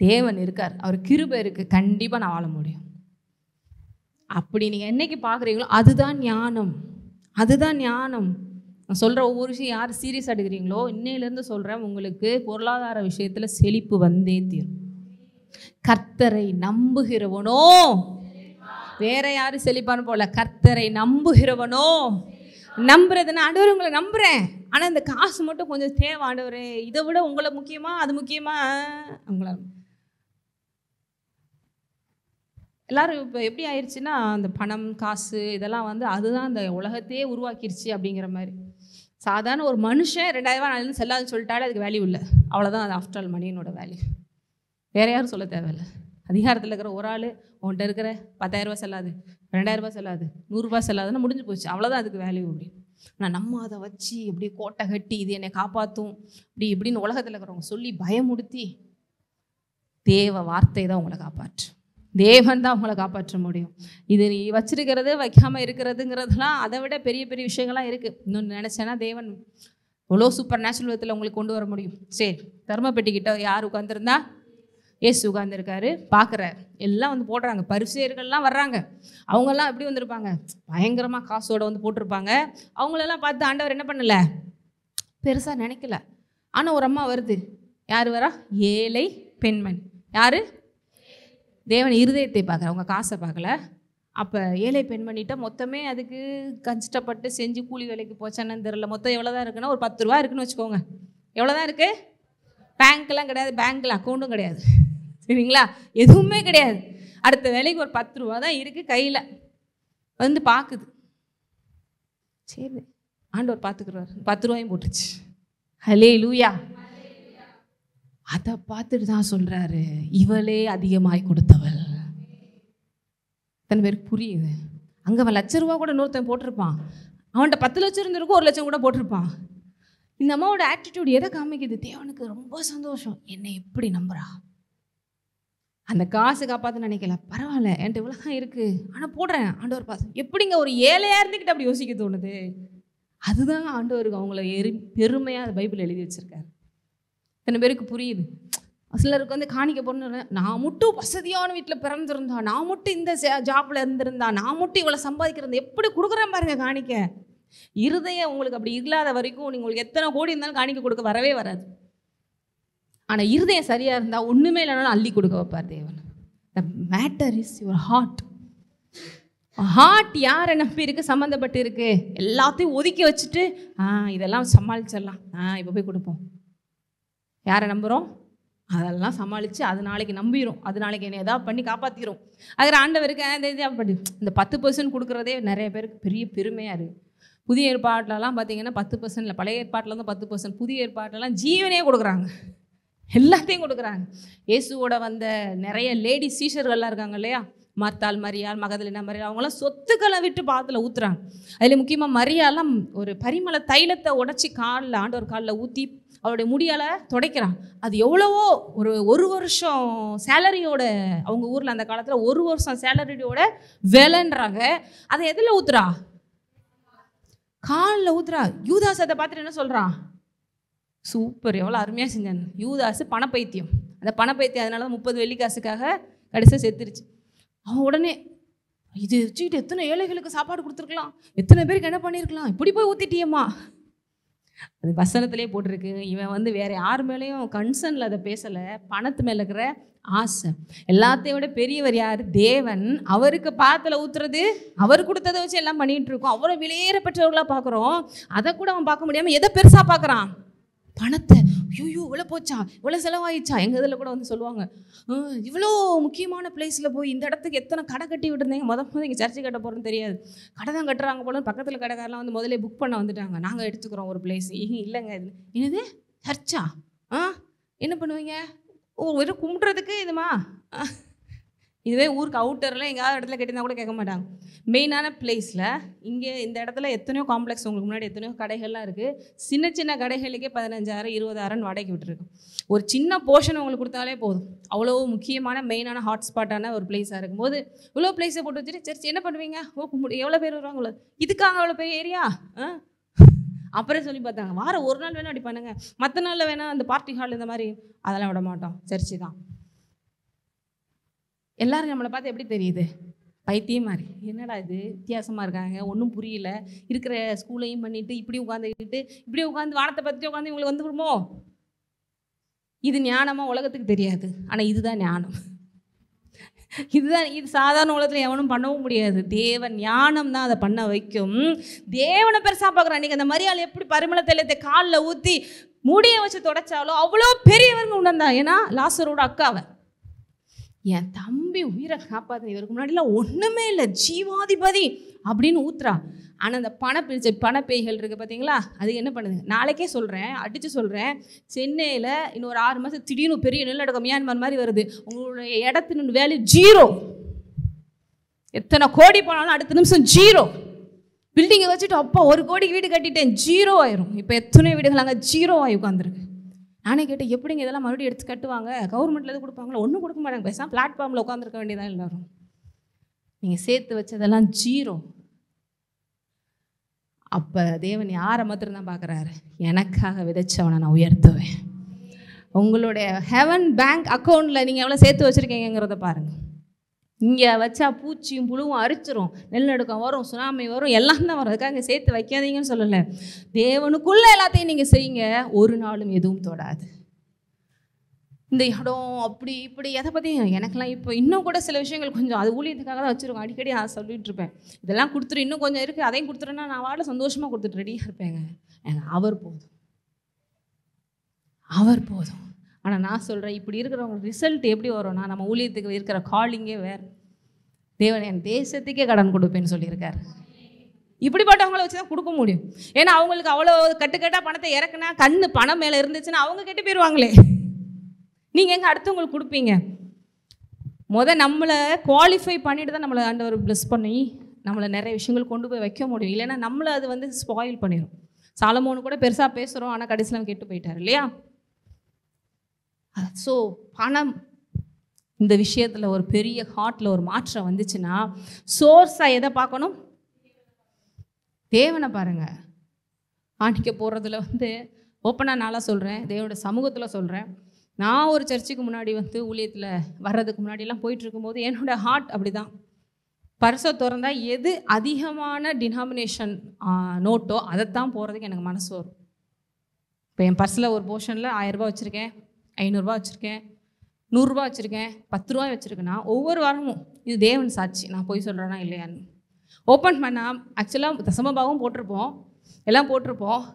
தேவன் இருக்கார், அவர் கிருபை இருக்குது, கண்டிப்பாக நான் வாழ முடியும். அப்படி நீங்கள் என்னைக்கு பார்க்குறீங்களோ அதுதான் ஞானம், அதுதான் ஞானம். நான் சொல்கிற ஒவ்வொரு விஷயம் யார் சீரியஸ் எடுக்கிறீங்களோ இன்னையிலேருந்து சொல்கிறேன், உங்களுக்கு பொருளாதார விஷயத்தில் செழிப்பு வந்தே தீரும். கர்த்தரை நம்புகிறவனோ, வேற யாரும் செழிப்பான்னு போல, கர்த்தரை நம்புகிறவனோ. நம்புறதுன்னா ஆண்டவர் உங்களை நம்புகிறேன், ஆனால் இந்த காசு மட்டும் கொஞ்சம் தேவை ஆண்டவரே, இதை விட உங்களை முக்கியமா அது முக்கியமா? உங்களை எல்லாரும் இப்போ எப்படி ஆயிடுச்சுன்னா, அந்த பணம் காசு இதெல்லாம் வந்து அதுதான் அந்த உலகத்தையே உருவாக்கிருச்சு அப்படிங்கிற மாதிரி. சாதாரண ஒரு மனுஷன் 2000 ரூபா நாளில் செல்லாதுன்னு சொல்லிட்டாலே அதுக்கு வேல்யூ இல்லை, அவ்வளோதான். அது ஆஃப்டர் ஆல் மணியினோட வேல்யூ. வேறு யாரும் சொல்ல தேவையில்லை. அதிகாரத்தில் இருக்கிற ஒரு ஆள் உன்கிட்ட இருக்கிற 10,000 ரூபா செல்லாது, 2000 ரூபா செல்லாது, 100 ரூபா செல்லாதுன்னு முடிஞ்சு போச்சு, அவ்வளோதான் அதுக்கு வேல்யூ. அப்படின்னு நான் நம்ம அதை வச்சு இப்படி கோட்டை கட்டி இது என்னை காப்பாற்றும் இப்படின்னு உலகத்தில் இருக்கிறவங்க சொல்லி பயமுடுத்தி, தேவ வார்த்தை தான் உங்களை காப்பாற்று, தேவன் தான் உங்களை காப்பாற்ற முடியும். இது நீ வச்சிருக்கிறது வைக்காமல் இருக்கிறதுங்கிறதுலாம் அதை விட பெரிய பெரிய விஷயங்கள்லாம் இருக்குது. இன்னொன்று நினச்சேன்னா தேவன் இவ்வளோ சூப்பர் நேச்சுரல் விதத்தில் உங்களுக்கு கொண்டு வர முடியும். சரி, தர்மப்பெட்டிக்கிட்ட யார் உட்காந்துருந்தா? ஏசு உட்காந்துருக்காரு, பார்க்குறார், எல்லாம் வந்து போடுறாங்க, பரிசேயர்கள்லாம் வர்றாங்க. அவங்கெல்லாம் எப்படி வந்திருப்பாங்க? பயங்கரமாக காசோடு வந்து போட்டிருப்பாங்க. அவங்களெல்லாம் பார்த்து ஆண்டவர் என்ன பண்ணலை, பெருசாக நினைக்கல. ஆனால் ஒரு அம்மா வருது, யார் வரா? ஏழை பெண்மணி. யார்? தேவன் இருதயத்தை பார்க்குற, அவங்க காசை பார்க்கல. அப்போ ஏழை பெண்மணிகிட்ட மொத்தமே அதுக்கு கஷ்டப்பட்டு செஞ்சு கூலி வேலைக்கு போச்சான்னு தெரில. மொத்தம் எவ்வளோ தான் இருக்குன்னா ஒரு 10 ரூபா இருக்குன்னு வச்சுக்கோங்க. எவ்வளோ தான் இருக்குது? பேங்க்கெலாம் கிடையாது, பேங்க்கில் அக்கௌண்ட்டும் கிடையாது, சரிங்களா? எதுவுமே கிடையாது. அடுத்த வேலைக்கு ஒரு 10 ரூபா தான் இருக்குது கையில். வந்து பார்க்குது, சரி ஆண்டவர் பார்த்துக்குறாரு, 10 ரூபாயும் போட்டுச்சு. ஹல்லேலூயா. அதை பார்த்துட்டு தான் சொல்கிறாரு, இவளே அதிகமாய் கொடுத்தவள். எத்தனை பேருக்கு புரியுது? அங்கே அவன் 1,00,000 ரூபா கூட இன்னொருத்தன் போட்டிருப்பான், அவன்கிட்ட 10 லட்சம் இருந்திருக்கும், 1 லட்சம் கூட போட்டிருப்பான். இந்த அம்மாவோட ஆட்டிடியூட் எதை காமிக்குது? தேவனுக்கு ரொம்ப சந்தோஷம், என்னை எப்படி நம்புறா, அந்த காசு காப்பாற்ற நினைக்கல, பரவாயில்ல என்கிட்ட இவ்வளோ தான் இருக்குது ஆனால் போடுறேன், ஆண்டவர் பார்த்து. எப்படிங்க ஒரு ஏழையாக இருந்துக்கிட்டு அப்படி யோசிக்க தோணுது? அதுதான் ஆண்டவருக்கு அவங்கள பெருமையாக அது பைபிள் எழுதி வச்சுருக்காரு. இத்தனை பேருக்கு புரியுது. சிலருக்கு வந்து காணிக்க போடணும், நான் மட்டும் வசதியான வீட்டில் பிறந்திருந்தா, நான் மட்டும் இந்த ஜாப்பில் இருந்திருந்தா, நான் மட்டும் இவ்வளோ சம்பாதிக்கிறது, எப்படி கொடுக்குறேன் பாருங்க காணிக்க. இருதயம் உங்களுக்கு அப்படி இல்லாத வரைக்கும் நீங்கள் உங்களுக்கு எத்தனை கோடி இருந்தாலும் காணிக்க கொடுக்க வரவே வராது. ஆனால் இருதயம் சரியாக இருந்தால் ஒன்றுமே இல்லைனாலும் அள்ளி கொடுக்க வைப்பார் தேவன். The matter is your heart. Heart யாரை நம்பி இருக்கு, சம்மந்தப்பட்டு இருக்கு. எல்லாத்தையும் ஒதுக்கி வச்சுட்டு இதெல்லாம் சமாளிச்சிடலாம், இப்போ போய் கொடுப்போம். யாரை நம்புகிறோம்? அதெல்லாம் சமாளித்து அது நாளைக்கு நம்பிடும், அது நாளைக்கு என்னை எதாவது பண்ணி காப்பாற்றிடும். அதில் ஆண்டவருக்கு அப்படி இந்த 10% கொடுக்குறதே நிறைய பேருக்கு பெரிய பெருமையாக இருக்குது. புதிய ஏற்பாட்டிலலாம் பார்த்தீங்கன்னா 10% இல்லை, பழைய ஏற்பாட்டில் தான் 10%, புதிய ஏற்பாட்டிலலாம் ஜீவனே கொடுக்குறாங்க. எல்லாத்தையும் கொடுக்குறாங்க. இயேசுவோட வந்த நிறைய லேடி சீஷர்கள்லாம் இருக்காங்க இல்லையா, மார்த்தாள், மரியாள், மகதலினா மரியாள், அவங்களாம் சொத்துக்களை விட்டு பாதத்தில் ஊற்றுறாங்க. அதில் முக்கியமாக மரியாலாம் ஒரு பரிமள தைலத்தை உடச்சி ஆண்டவர் காலில் ஊற்றி அவருடைய முடியால் துடைக்கிறான். அது எவ்வளவோ ஒரு வருஷம் சேலரியோட, அவங்க ஊரில் அந்த காலத்தில் ஒரு வருஷம் சேலரியோட வேலைன்றாங்க. அதை எதில் ஊத்துறா? காலில் ஊத்துறா. யூதாஸ் அதை பார்த்துட்டு என்ன சொல்கிறான்? சூப்பர், எவ்வளோ அருமையாக செஞ்சான். யூதாஸ் பணப்பைத்தியம். அந்த பணப்பைத்தியம் அதனால தான் 30 வெள்ளிக்காசுக்காக கடைசியாக செத்துருச்சு. அவன் உடனே இது வச்சுக்கிட்டு எத்தனை ஏழைகளுக்கு சாப்பாடு கொடுத்துருக்கலாம், எத்தனை பேருக்கு என்ன பண்ணியிருக்கலாம், இப்படி போய் ஊற்றிட்டியம்மா. அது வசனத்திலே போட்டிருக்கு. இவன் வேற யார் மேலேயும் கன்சர்னில் அதை பேசலை, பணத்து மேலே இருக்கிற ஆசை. எல்லாத்தையும் விட பெரியவர் யார்? தேவன். அவருக்கு பாத்தில் ஊற்றுறது, அவர் கொடுத்ததை வச்சு எல்லாம் பண்ணிகிட்டு இருக்கோம். அவ்வளோ விலையேறப்பட்டவர்களாக பார்க்குறோம். அதை கூட அவன் பார்க்க முடியாமல் எதை பெருசாக பார்க்குறான்? பணத்தை. ஐயோ இவ்வளோ போச்சா, இவ்வளோ செலவாயிடுச்சா. எங்கள் இதில் கூட சொல்லுவாங்க, இவ்வளோ முக்கியமான பிளேஸில் போய் இந்த இடத்துக்கு எத்தனை கடை கட்டி விட்டுருந்தீங்க, முதல் இங்கே சர்ச்சை கட்ட போகிறோன்னு தெரியாது, கடை தான் கட்டுறாங்க போல. பக்கத்தில் கடைக்காரெலாம் முதலே புக் பண்ண வந்துட்டாங்க, நாங்கள் எடுத்துக்கிறோம் ஒரு பிளேஸ். இல்லைங்க, இது என்னது சர்ச்சா? என்ன பண்ணுவீங்க? வெறும் கும்பிட்றதுக்கு இதுமா? இதுவே ஊருக்கு அவுட்டரில் எங்கேயாவது இடத்துல கட்டினா கூட கேட்க மாட்டாங்க. மெயினான பிளேஸில் இங்கே இந்த இடத்துல எத்தனையோ காம்ப்ளெக்ஸ், உங்களுக்கு முன்னாடி எத்தனையோ கடைகள்லாம் இருக்குது. சின்ன சின்ன கடைகளுக்கே 15,000 20,000 வாடகைக்கு விட்டுருக்கு. ஒரு சின்ன போர்ஷன் உங்களுக்கு கொடுத்தாலே போதும். அவ்வளோ முக்கியமான மெயினான ஹாட்ஸ்பாட்டான ஒரு பிளேஸாக இருக்கும்போது இவ்வளோ பிளேஸை போட்டு வச்சுட்டு சர்ச் என்ன பண்ணுவீங்க? எவ்வளோ பேர் வருவாங்களோ, இதுக்காக அவ்வளோ பெரிய ஏரியா? அப்புறம் சொல்லி பார்த்தாங்க, வாரம் ஒரு நாள் வேணால் அப்படி பண்ணுங்க, மற்ற நாளில் வேணால் அந்த பார்ட்டி ஹால் இந்த மாதிரி அதெல்லாம் விட மாட்டோம், சர்ச்சு தான். எல்லாரும் நம்மளை பார்த்து எப்படி தெரியுது? பைத்தியம் மாதிரி. என்னடா இது வித்தியாசமாக இருக்காங்க, ஒன்றும் புரியல, இருக்கிற ஸ்கூலையும் பண்ணிட்டு இப்படி உட்காந்து வானத்தை பார்த்துட்டு உட்காந்து இவங்களுக்கு வந்துடுமோ? இது ஞானமாக உலகத்துக்கு தெரியாது. ஆனால் இதுதான் ஞானம். இது சாதாரண உலகத்தில் எவனும் பண்ணவும் முடியாது. தேவன் ஞானம் தான் அதை பண்ண வைக்கும். தேவனை பெருசாக பார்க்குறான். அன்றைக்கி அந்த மரியாள் எப்படி பரிமள தைலத்தை காலில் ஊற்றி முடிய வச்சு தொடச்சாலோ அவ்வளோ பெரியவங்க உணர்ந்தான். ஏன்னா லாசரோட அக்காவை, என் தம்பி உயிரை காப்பாற்று, இவருக்கு முன்னாடிலாம் ஒன்றுமே இல்லை, ஜீவாதிபதி அப்படின்னு ஊத்துறா. ஆனால் அந்த பணப்பேய்கள் இருக்குது பார்த்தீங்களா, அது என்ன பண்ணுது? நாளைக்கே சொல்கிறேன், அடித்து சொல்கிறேன், சென்னையில் இன்னொரு 6 மாதம் திடீர்னு பெரிய நிலநடுக்கம் மியான்மர் மாதிரி வருது. உங்களுடைய இடத்துல வேல்யூ 0. எத்தனை கோடி போனாலும் அடுத்த நிமிஷம் 0. பில்டிங்கை வச்சுட்டு அப்பா 1 கோடிக்கு வீடு கட்டிட்டேன், 0 ஆயிரும். இப்போ எத்தனை வீடுகள் அங்கே 0 ஆகி உட்காந்துருக்கு. நானே கேட்டேன், எப்படிங்க இதெல்லாம் மறுபடியும் எடுத்து கட்டுவாங்க? கவர்மெண்ட்டில் எது கொடுப்பாங்களா? ஒன்றும் கொடுக்க மாட்டாங்க, பேசாமல் பிளாட்ஃபார்மில் உட்காந்துருக்க வேண்டியதான் எல்லோரும். நீங்கள் சேர்த்து வச்சதெல்லாம் 0. அப்போ தேவன் யாரை மாத்திரம் தான் பார்க்குறாரு? எனக்காக விதைச்சவனை நான் உயர்த்துவேன். உங்களுடைய ஹெவன் பேங்க் அக்கௌண்ட்டில் நீங்கள் எவ்வளோ சேர்த்து வச்சுருக்கீங்கிறத பாருங்கள். இங்கே வச்சா பூச்சியும் புழுவும் அரிச்சிரும், நிலநடுக்கம் வரும், சுனாமி வரும், எல்லாம் தான் வரும். அதுக்காக சேர்த்து வைக்காதீங்கன்னு சொல்லலை. தேவனுக்குள்ளே எல்லாத்தையும் நீங்கள் செய்யுங்க, ஒரு நாளும் எதுவும் தொடாது. இந்த இடம் அப்படி இப்படி எதை பற்றி எனக்கெல்லாம் இப்போ இன்னும் கூட சில விஷயங்கள் கொஞ்சம் அது ஊழியத்துக்காக தான் வச்சுருக்கோம். அடிக்கடி நான் சொல்லிட்டு இருப்பேன், இதெல்லாம் கொடுத்துரு, இன்னும் கொஞ்சம் இருக்குது, அதையும் கொடுத்துருன்னா நான் வாழ சந்தோஷமாக கொடுத்துட்டு ரெடியாக இருப்பேங்க. அவர் போதும், அவர் போதும். ஆனால் நான் சொல்கிறேன், இப்படி இருக்கிறவங்க ரிசல்ட் எப்படி வரும்னா, நம்ம ஊழியத்துக்கு இருக்கிற காலிங்கே வேறு. தேவன் என் தேசத்துக்கே கடன் கொடுப்பேன்னு சொல்லியிருக்காரு. இப்படிப்பட்டவங்கள வச்சு தான் கொடுக்க முடியும். ஏன்னா அவங்களுக்கு அவ்வளோ கட்டுக்கட்டாக பணத்தை இறக்குனா, பணம் மேலே இருந்துச்சுன்னா அவங்க கெட்டு போயிடுவாங்களே. நீங்கள் எங்கே அடுத்தவங்களுக்கு கொடுப்பீங்க? நம்மளை குவாலிஃபை பண்ணிட்டு தான் நம்மளை ஆண்டவர் ப்ளஸ் பண்ணி நம்மளை நிறைய விஷயங்கள் கொண்டு போய் வைக்க முடியும். இல்லைன்னா நம்மளை அது ஸ்பாயில் பண்ணிடும். சாலமோனு கூட பெருசாக பேசுகிறோம், ஆனால் கடைசியில் கெட்டு போயிட்டார் இல்லையா? ஸோ பணம் இந்த விஷயத்தில் ஒரு பெரிய ஹார்ட்டில் ஒரு மாற்றம் வந்துச்சுன்னா, சோர்ஸாக எதை பார்க்கணும்? தேவனை பாருங்கள். ஆணிக்க போடுறதுல ஓப்பனாக நாளாக சொல்கிறேன், தேவனோட சமூகத்தில் சொல்கிறேன். நான் ஒரு சர்ச்சுக்கு முன்னாடி ஊழியத்தில் வர்றதுக்கு முன்னாடிலாம் போயிட்டுருக்கும்போது என்னோடய ஹார்ட் அப்படி தான். பர்ஸை திறந்தால் எது அதிகமான டினாமினேஷன் நோட்டோ அதைத்தான் போகிறதுக்கு எனக்கு மனசு வரும். இப்போ என் பர்ஸில் ஒரு போர்ஷனில் 1000 ரூபா வச்சுருக்கேன், 500 ரூபா வச்சுருக்கேன், 100 ரூபா வச்சுருக்கேன், 10 ரூபா வச்சுருக்கேன்னா ஒவ்வொரு வாரமும் இது தேவன் சாட்சி, நான் போய் சொல்கிறேன்னா இல்லையான்னு ஓப்பன் பண்ணால் ஆக்சுவலாக தசமபாகம் போட்டிருப்போம், எல்லாம் போட்டிருப்போம்.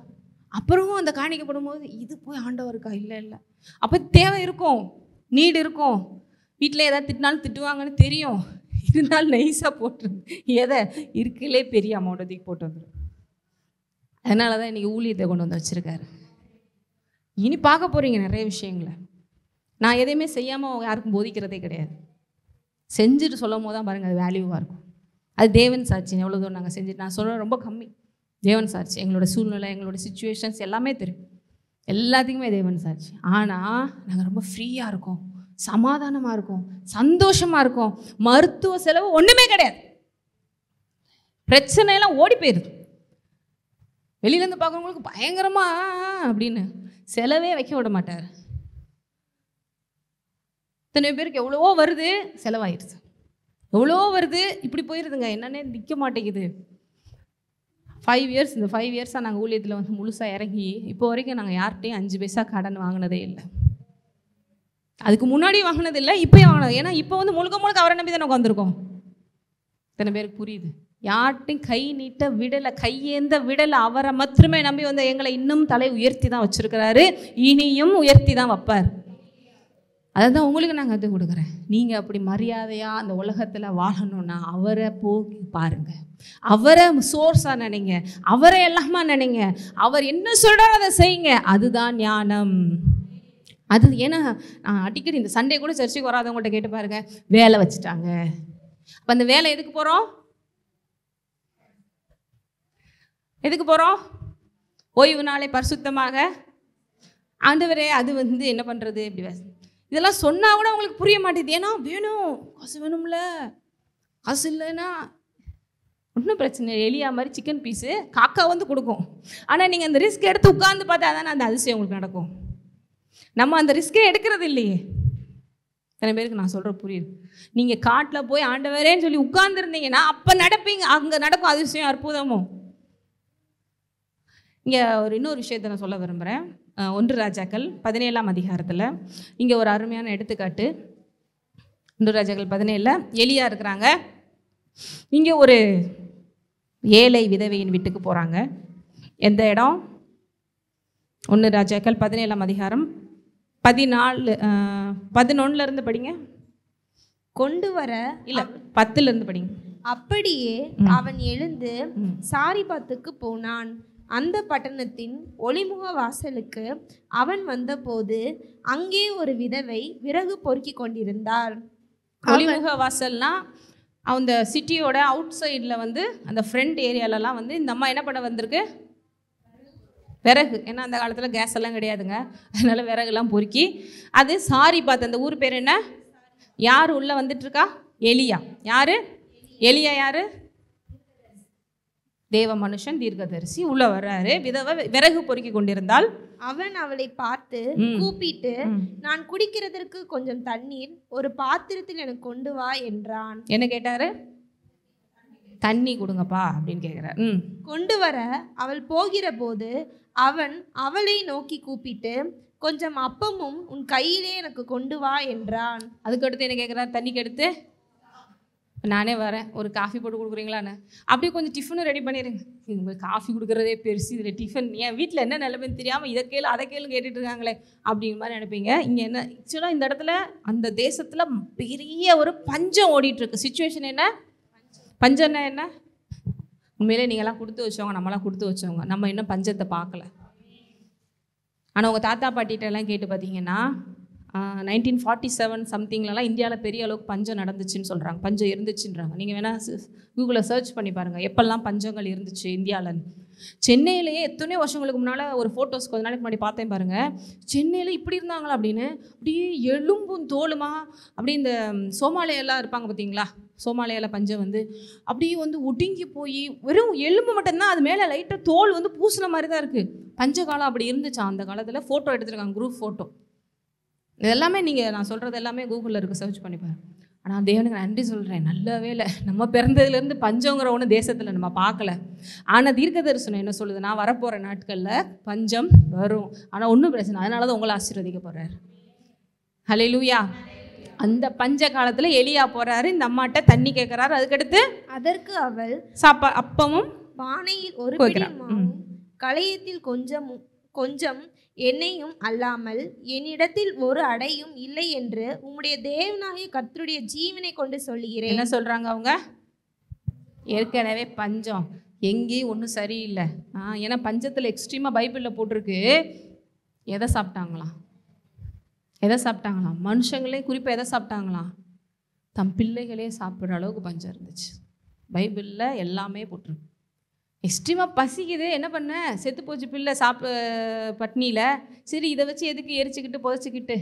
அப்புறமும் அந்த காணிக்கப்படும் போது இது போய் ஆண்டவருக்கா? இல்லை இல்லை. அப்போ தேவை இருக்கும், நீடு இருக்கும். வீட்டில் ஏதாவது திட்டினாலும் திட்டுவாங்கன்னு தெரியும், இருந்தாலும் நைஸாக போட்டுருது. எதை இருக்கலே பெரிய அமௌண்ட்டை தூக்கி போட்டு வந்துடும். அதனால தான் இன்றைக்கி ஊழியத்தை கொண்டு வந்து வச்சுருக்காரு. இனி பார்க்க போகிறீங்க நிறைய விஷயங்களை. நான் எதையுமே செய்யாமல் யாருக்கும் போதிக்கிறதே கிடையாது. செஞ்சுட்டு சொல்லும் போது தான் பாருங்கள் அது வேல்யூவாக இருக்கும். அது தேவன் சாட்சி. எவ்வளோ தூரம் நாங்கள் செஞ்சுட்டு, நான் சொல்ல ரொம்ப கம்மி. தேவன் சாட்சி. எங்களோட சூழ்நிலை, எங்களோட சிச்சுவேஷன்ஸ் எல்லாமே தெரியும். எல்லாத்துக்குமே தேவன் சாட்சி. ஆனால் நாங்கள் ரொம்ப ஃப்ரீயாக இருக்கோம், சமாதானமாக இருக்கும், சந்தோஷமாக இருக்கும். மருத்துவ செலவு ஒன்றுமே கிடையாது. பிரச்சனையெல்லாம் ஓடி போயிடுது. வெளியிலேருந்து பார்க்குறவங்களுக்கு பயங்கரமா அப்படின்னு செலவே வைக்க விட மாட்டார். இத்தனை பேருக்கு எவ்வளவோ வருது, செலவாயிடுது. எவ்வளோ வருது, இப்படி போயிடுதுங்க. என்னன்னே நிற்க மாட்டேங்குது. 5 இயர்ஸ், இந்த 5 இயர்ஸாக நாங்கள் ஊழியத்தில் வந்து முழுசாக இறங்கி இப்போ வரைக்கும் நாங்கள் யார்கிட்டையும் 5 பைசா கடன் வாங்கினதே இல்லை. அதுக்கு முன்னாடி வாங்கினது இல்லை, இப்போயும் வாங்கினது. ஏன்னா இப்போ வந்து முழுக்க முழுக்க அவரை நம்பி தானே உட்காந்துருக்கோம். இத்தனை பேருக்கு புரியுது. யார்ட்டையும் கை நீட்ட விடலை, கையேந்த விடலை. அவரை மாத்திரமே நம்பி வந்த எங்களை இன்னும் தலை உயர்த்தி தான் வச்சிருக்கிறாரு, இனியும் உயர்த்தி தான் வைப்பார். அதை தான் உங்களுக்கு நான் கற்றுக் கொடுக்குறேன். நீங்கள் அப்படி மரியாதையாக அந்த உலகத்தில் வாழணும்னா அவரை போக்கி பாருங்கள், அவரை சோர்ஸாக நினைங்க, அவரை எல்லாமா நினைங்க, அவர் என்ன சொல்கிறாரோ அதை செய்யுங்க. அதுதான் ஞானம். அது ஏன்னா அடிக்கடி இந்த சண்டே கூட சர்ச்சுக்கு வராதவங்கள்ட்ட கேட்டு பாருங்க, வேலை வச்சுட்டாங்க. அப்போ அந்த வேலை எதுக்கு போகிறோம்? எதுக்கு போகிறோம்? ஓய்வு நாளை பரிசுத்தமாக ஆண்டவரே. அது வந்து என்ன பண்ணுறது? இப்படி இதெல்லாம் சொன்னால் கூட அவங்களுக்கு புரிய மாட்டேது. ஏன்னா வேணும், காசு வேணும்ல. காசு இல்லைன்னா ஒன்றும் பிரச்சனை இல்லை. எலியா மாதிரி சிக்கன் பீஸு காக்கா வந்து கொடுக்கும். ஆனால் நீங்கள் அந்த ரிஸ்க் எடுத்து உட்காந்து பார்த்தா தானே அந்த அதிசயம் உங்களுக்கு நடக்கும். நம்ம அந்த ரிஸ்க்கே எடுக்கிறது இல்லையே. சில பேருக்கு நான் சொல்கிற புரியுது. நீங்கள் காட்டில் போய் ஆண்டவரேன்னு சொல்லி உட்கார்ந்துருந்தீங்கன்னா அப்போ நடப்பீங்க, அங்கே நடக்கும் அதிசயம், அற்புதமும். இங்கே இன்னொரு விஷயத்தை நான் சொல்ல விரும்புகிறேன். 1 ராஜாக்கள் 17ஆம் அதிகாரத்தில் இங்கே ஒரு அருமையான எடுத்துக்காட்டு. 1 ராஜாக்கள் 17 எலியா இருக்கிறாங்க. இங்கே ஒரு ஏழை விதவையின் வீட்டுக்கு போகிறாங்க. எந்த இடம்? 1 ராஜாக்கள் 17ஆம் அதிகாரம் 11 படிங்க. கொண்டு வர இல்லை 10 படிங்க. அப்படியே அவன் எழுந்து சாரிபாத்துக்கு போனான். அந்த பட்டணத்தின் ஒளிமுக வாசலுக்கு அவன் வந்தபோது அங்கே ஒரு விதவை விறகு பொறுக்கி கொண்டிருந்தாள். ஒளிமுக வாசல்னா அந்த சிட்டியோட அவுட் சைடில் வந்து அந்த ஃப்ரண்ட் ஏரியாலலாம் வந்து இந்த அம்மா என்ன பண்ண வந்திருக்கு? விறகு. ஏன்னா அந்த காலத்தில் கேஸ் எல்லாம் கிடையாதுங்க, அதனால் விறகுலாம் பொறுக்கி அது சாரிபாத். அந்த ஊர் பேர் என்ன? யார் உள்ளே வந்துட்டுருக்கா? எலியா. யார்? எலியா யார்? தேவ மனுஷன், தீர்க்கதரிசி. உள்ள வர்றாரு. விதவை விறகு பொறுக்கி கொண்டிருந்தால் அவன் அவளை பார்த்து கூப்பிட்டு, நான் குடிக்கிறதற்கு கொஞ்சம் தண்ணீர் ஒரு பாத்திரத்தில் எனக்கு கொண்டு வா என்றான். என்ன கேட்டாரு? தண்ணி கொடுங்கப்பா அப்படின்னு கேட்குறார். கொண்டு வர அவள் போகிற போது அவன் அவளை நோக்கி கூப்பிட்டு, கொஞ்சம் அப்பமும் உன் கையிலே எனக்கு கொண்டு வா என்றான். அதுக்கடுத்து என்ன கேட்குறாரு? தண்ணிக்கு எடுத்து நானே வரேன், ஒரு காஃபி போட்டு கொடுக்குறீங்களான்னு. அப்படியே கொஞ்சம் டிஃபனும் ரெடி பண்ணிடுங்க. உங்களுக்கு காஃபி கொடுக்குறதே பெருசு, இதில் டிஃபன் என் வீட்டில் என்ன நிலைமைன்னு தெரியாமல் இதை கேளு அதை கேளு கேட்டுட்டு இருக்காங்களே அப்படிங்கிற மாதிரி நினைப்பீங்க. இங்கே என்ன ஆக்சுவலாக இந்த இடத்துல அந்த தேசத்தில் பெரிய ஒரு பஞ்சம் ஓடிட்டுருக்கு. சுச்சுவேஷன் என்ன? பஞ்சம்னா என்ன? உண்மையிலே நீங்கள்லாம் கொடுத்து வச்சவங்க, நம்மளாம் கொடுத்து வச்சவங்க. நம்ம இன்னும் பஞ்சத்தை பார்க்கல. ஆனால் உங்கள் தாத்தா பாட்டிகிட்டெல்லாம் கேட்டு பார்த்தீங்கன்னா 1947 சம்திங்லலாம் இந்தியாவில் பெரிய அளவுக்கு பஞ்சம் நடந்துச்சுன்னு சொல்கிறாங்க, பஞ்சம் இருந்துச்சுன்றாங்க. நீங்கள் வேணால் கூகுளில் சர்ச் பண்ணி பாருங்கள் எப்பெல்லாம் பஞ்சங்கள் இருந்துச்சு இந்தியாவில். சென்னையிலேயே எத்தனையோ வருஷங்களுக்கு முன்னால் ஒரு ஃபோட்டோஸ் கொஞ்ச நாளைக்கு முன்னாடி பார்த்தேன் பாருங்கள். சென்னையில் இப்படி இருந்தாங்களா அப்படின்னு, அப்படியே எலும்பும் தோலுமா அப்படியே இந்த சோமாலியெல்லாம் இருப்பாங்க பார்த்தீங்களா, சோமாலியாவில் பஞ்சம் வந்து அப்படியே வந்து ஒடுங்கி போய் வெறும் எலும்பு மட்டும்தான், அது மேலே லைட்டாக தோல் வந்து பூசின மாதிரி தான் இருக்குது. பஞ்ச காலம் அப்படி இருந்துச்சா அந்த காலத்தில். ஃபோட்டோ எடுத்துருக்காங்க, குரூப் ஃபோட்டோ. இதெல்லாமே நீங்கள் நான் சொல்கிறது எல்லாமே கூகுளில் இருக்குது, சர்ச் பண்ணிப்பாரு. ஆனால் தேவனுக்கு நன்றி சொல்கிறேன், நல்ல வேலை நம்ம பிறந்ததுலேருந்து பஞ்சங்கிற ஒன்று தேசத்தில் நம்ம பார்க்கல. ஆனால் தீர்க்க தரிசனம் என்ன சொல்லுதுன்னா, வரப்போகிற நாட்களில் பஞ்சம் வரும். ஆனால் ஒன்றும் பிரச்சனை, அதனால தான் உங்களை ஆசீர்வதிக்க போகிறார். ஹல்லேலூயா. அந்த பஞ்ச காலத்தில் எலியா போகிறாரு, இந்த அம்மாட்ட தண்ணி கேட்குறாரு. அதுக்கடுத்து அதற்கு அவள் அப்பமும் பானையில் ஒரு பிடி மாவும் களையத்தில் கொஞ்சம் எண்ணெயும் அல்லாமல் என்னிடத்தில் ஒரு அடையும் இல்லை என்று உம்முடைய தேவனாகிய கர்த்தருடைய ஜீவனை கொண்டு சொல்லுகிறேன். என்ன சொல்கிறாங்க அவங்க? ஏற்கனவே பஞ்சம், எங்கேயும் ஒன்றும் சரியில்லை. ஏன்னா பஞ்சத்தில் எக்ஸ்ட்ரீமாக பைபிளில் போட்டிருக்கு. எதை சாப்பிட்டாங்களாம்? எதை சாப்பிட்டாங்களாம்? மனுஷங்களே குறிப்பாக எதை சாப்பிட்டாங்களாம்? தம் பிள்ளைகளே சாப்பிட்ற அளவுக்கு பஞ்சம் இருந்துச்சு. பைபிளில் எல்லாமே போட்டிருக்கு. எக்ஸ்ட்ரீமாக பசிக்குது, என்ன பண்ண, செத்து போச்சு பிள்ளை பட்னியில், சரி இதை வச்சு எதுக்கு எரிச்சுக்கிட்டு புதைச்சிக்கிட்டு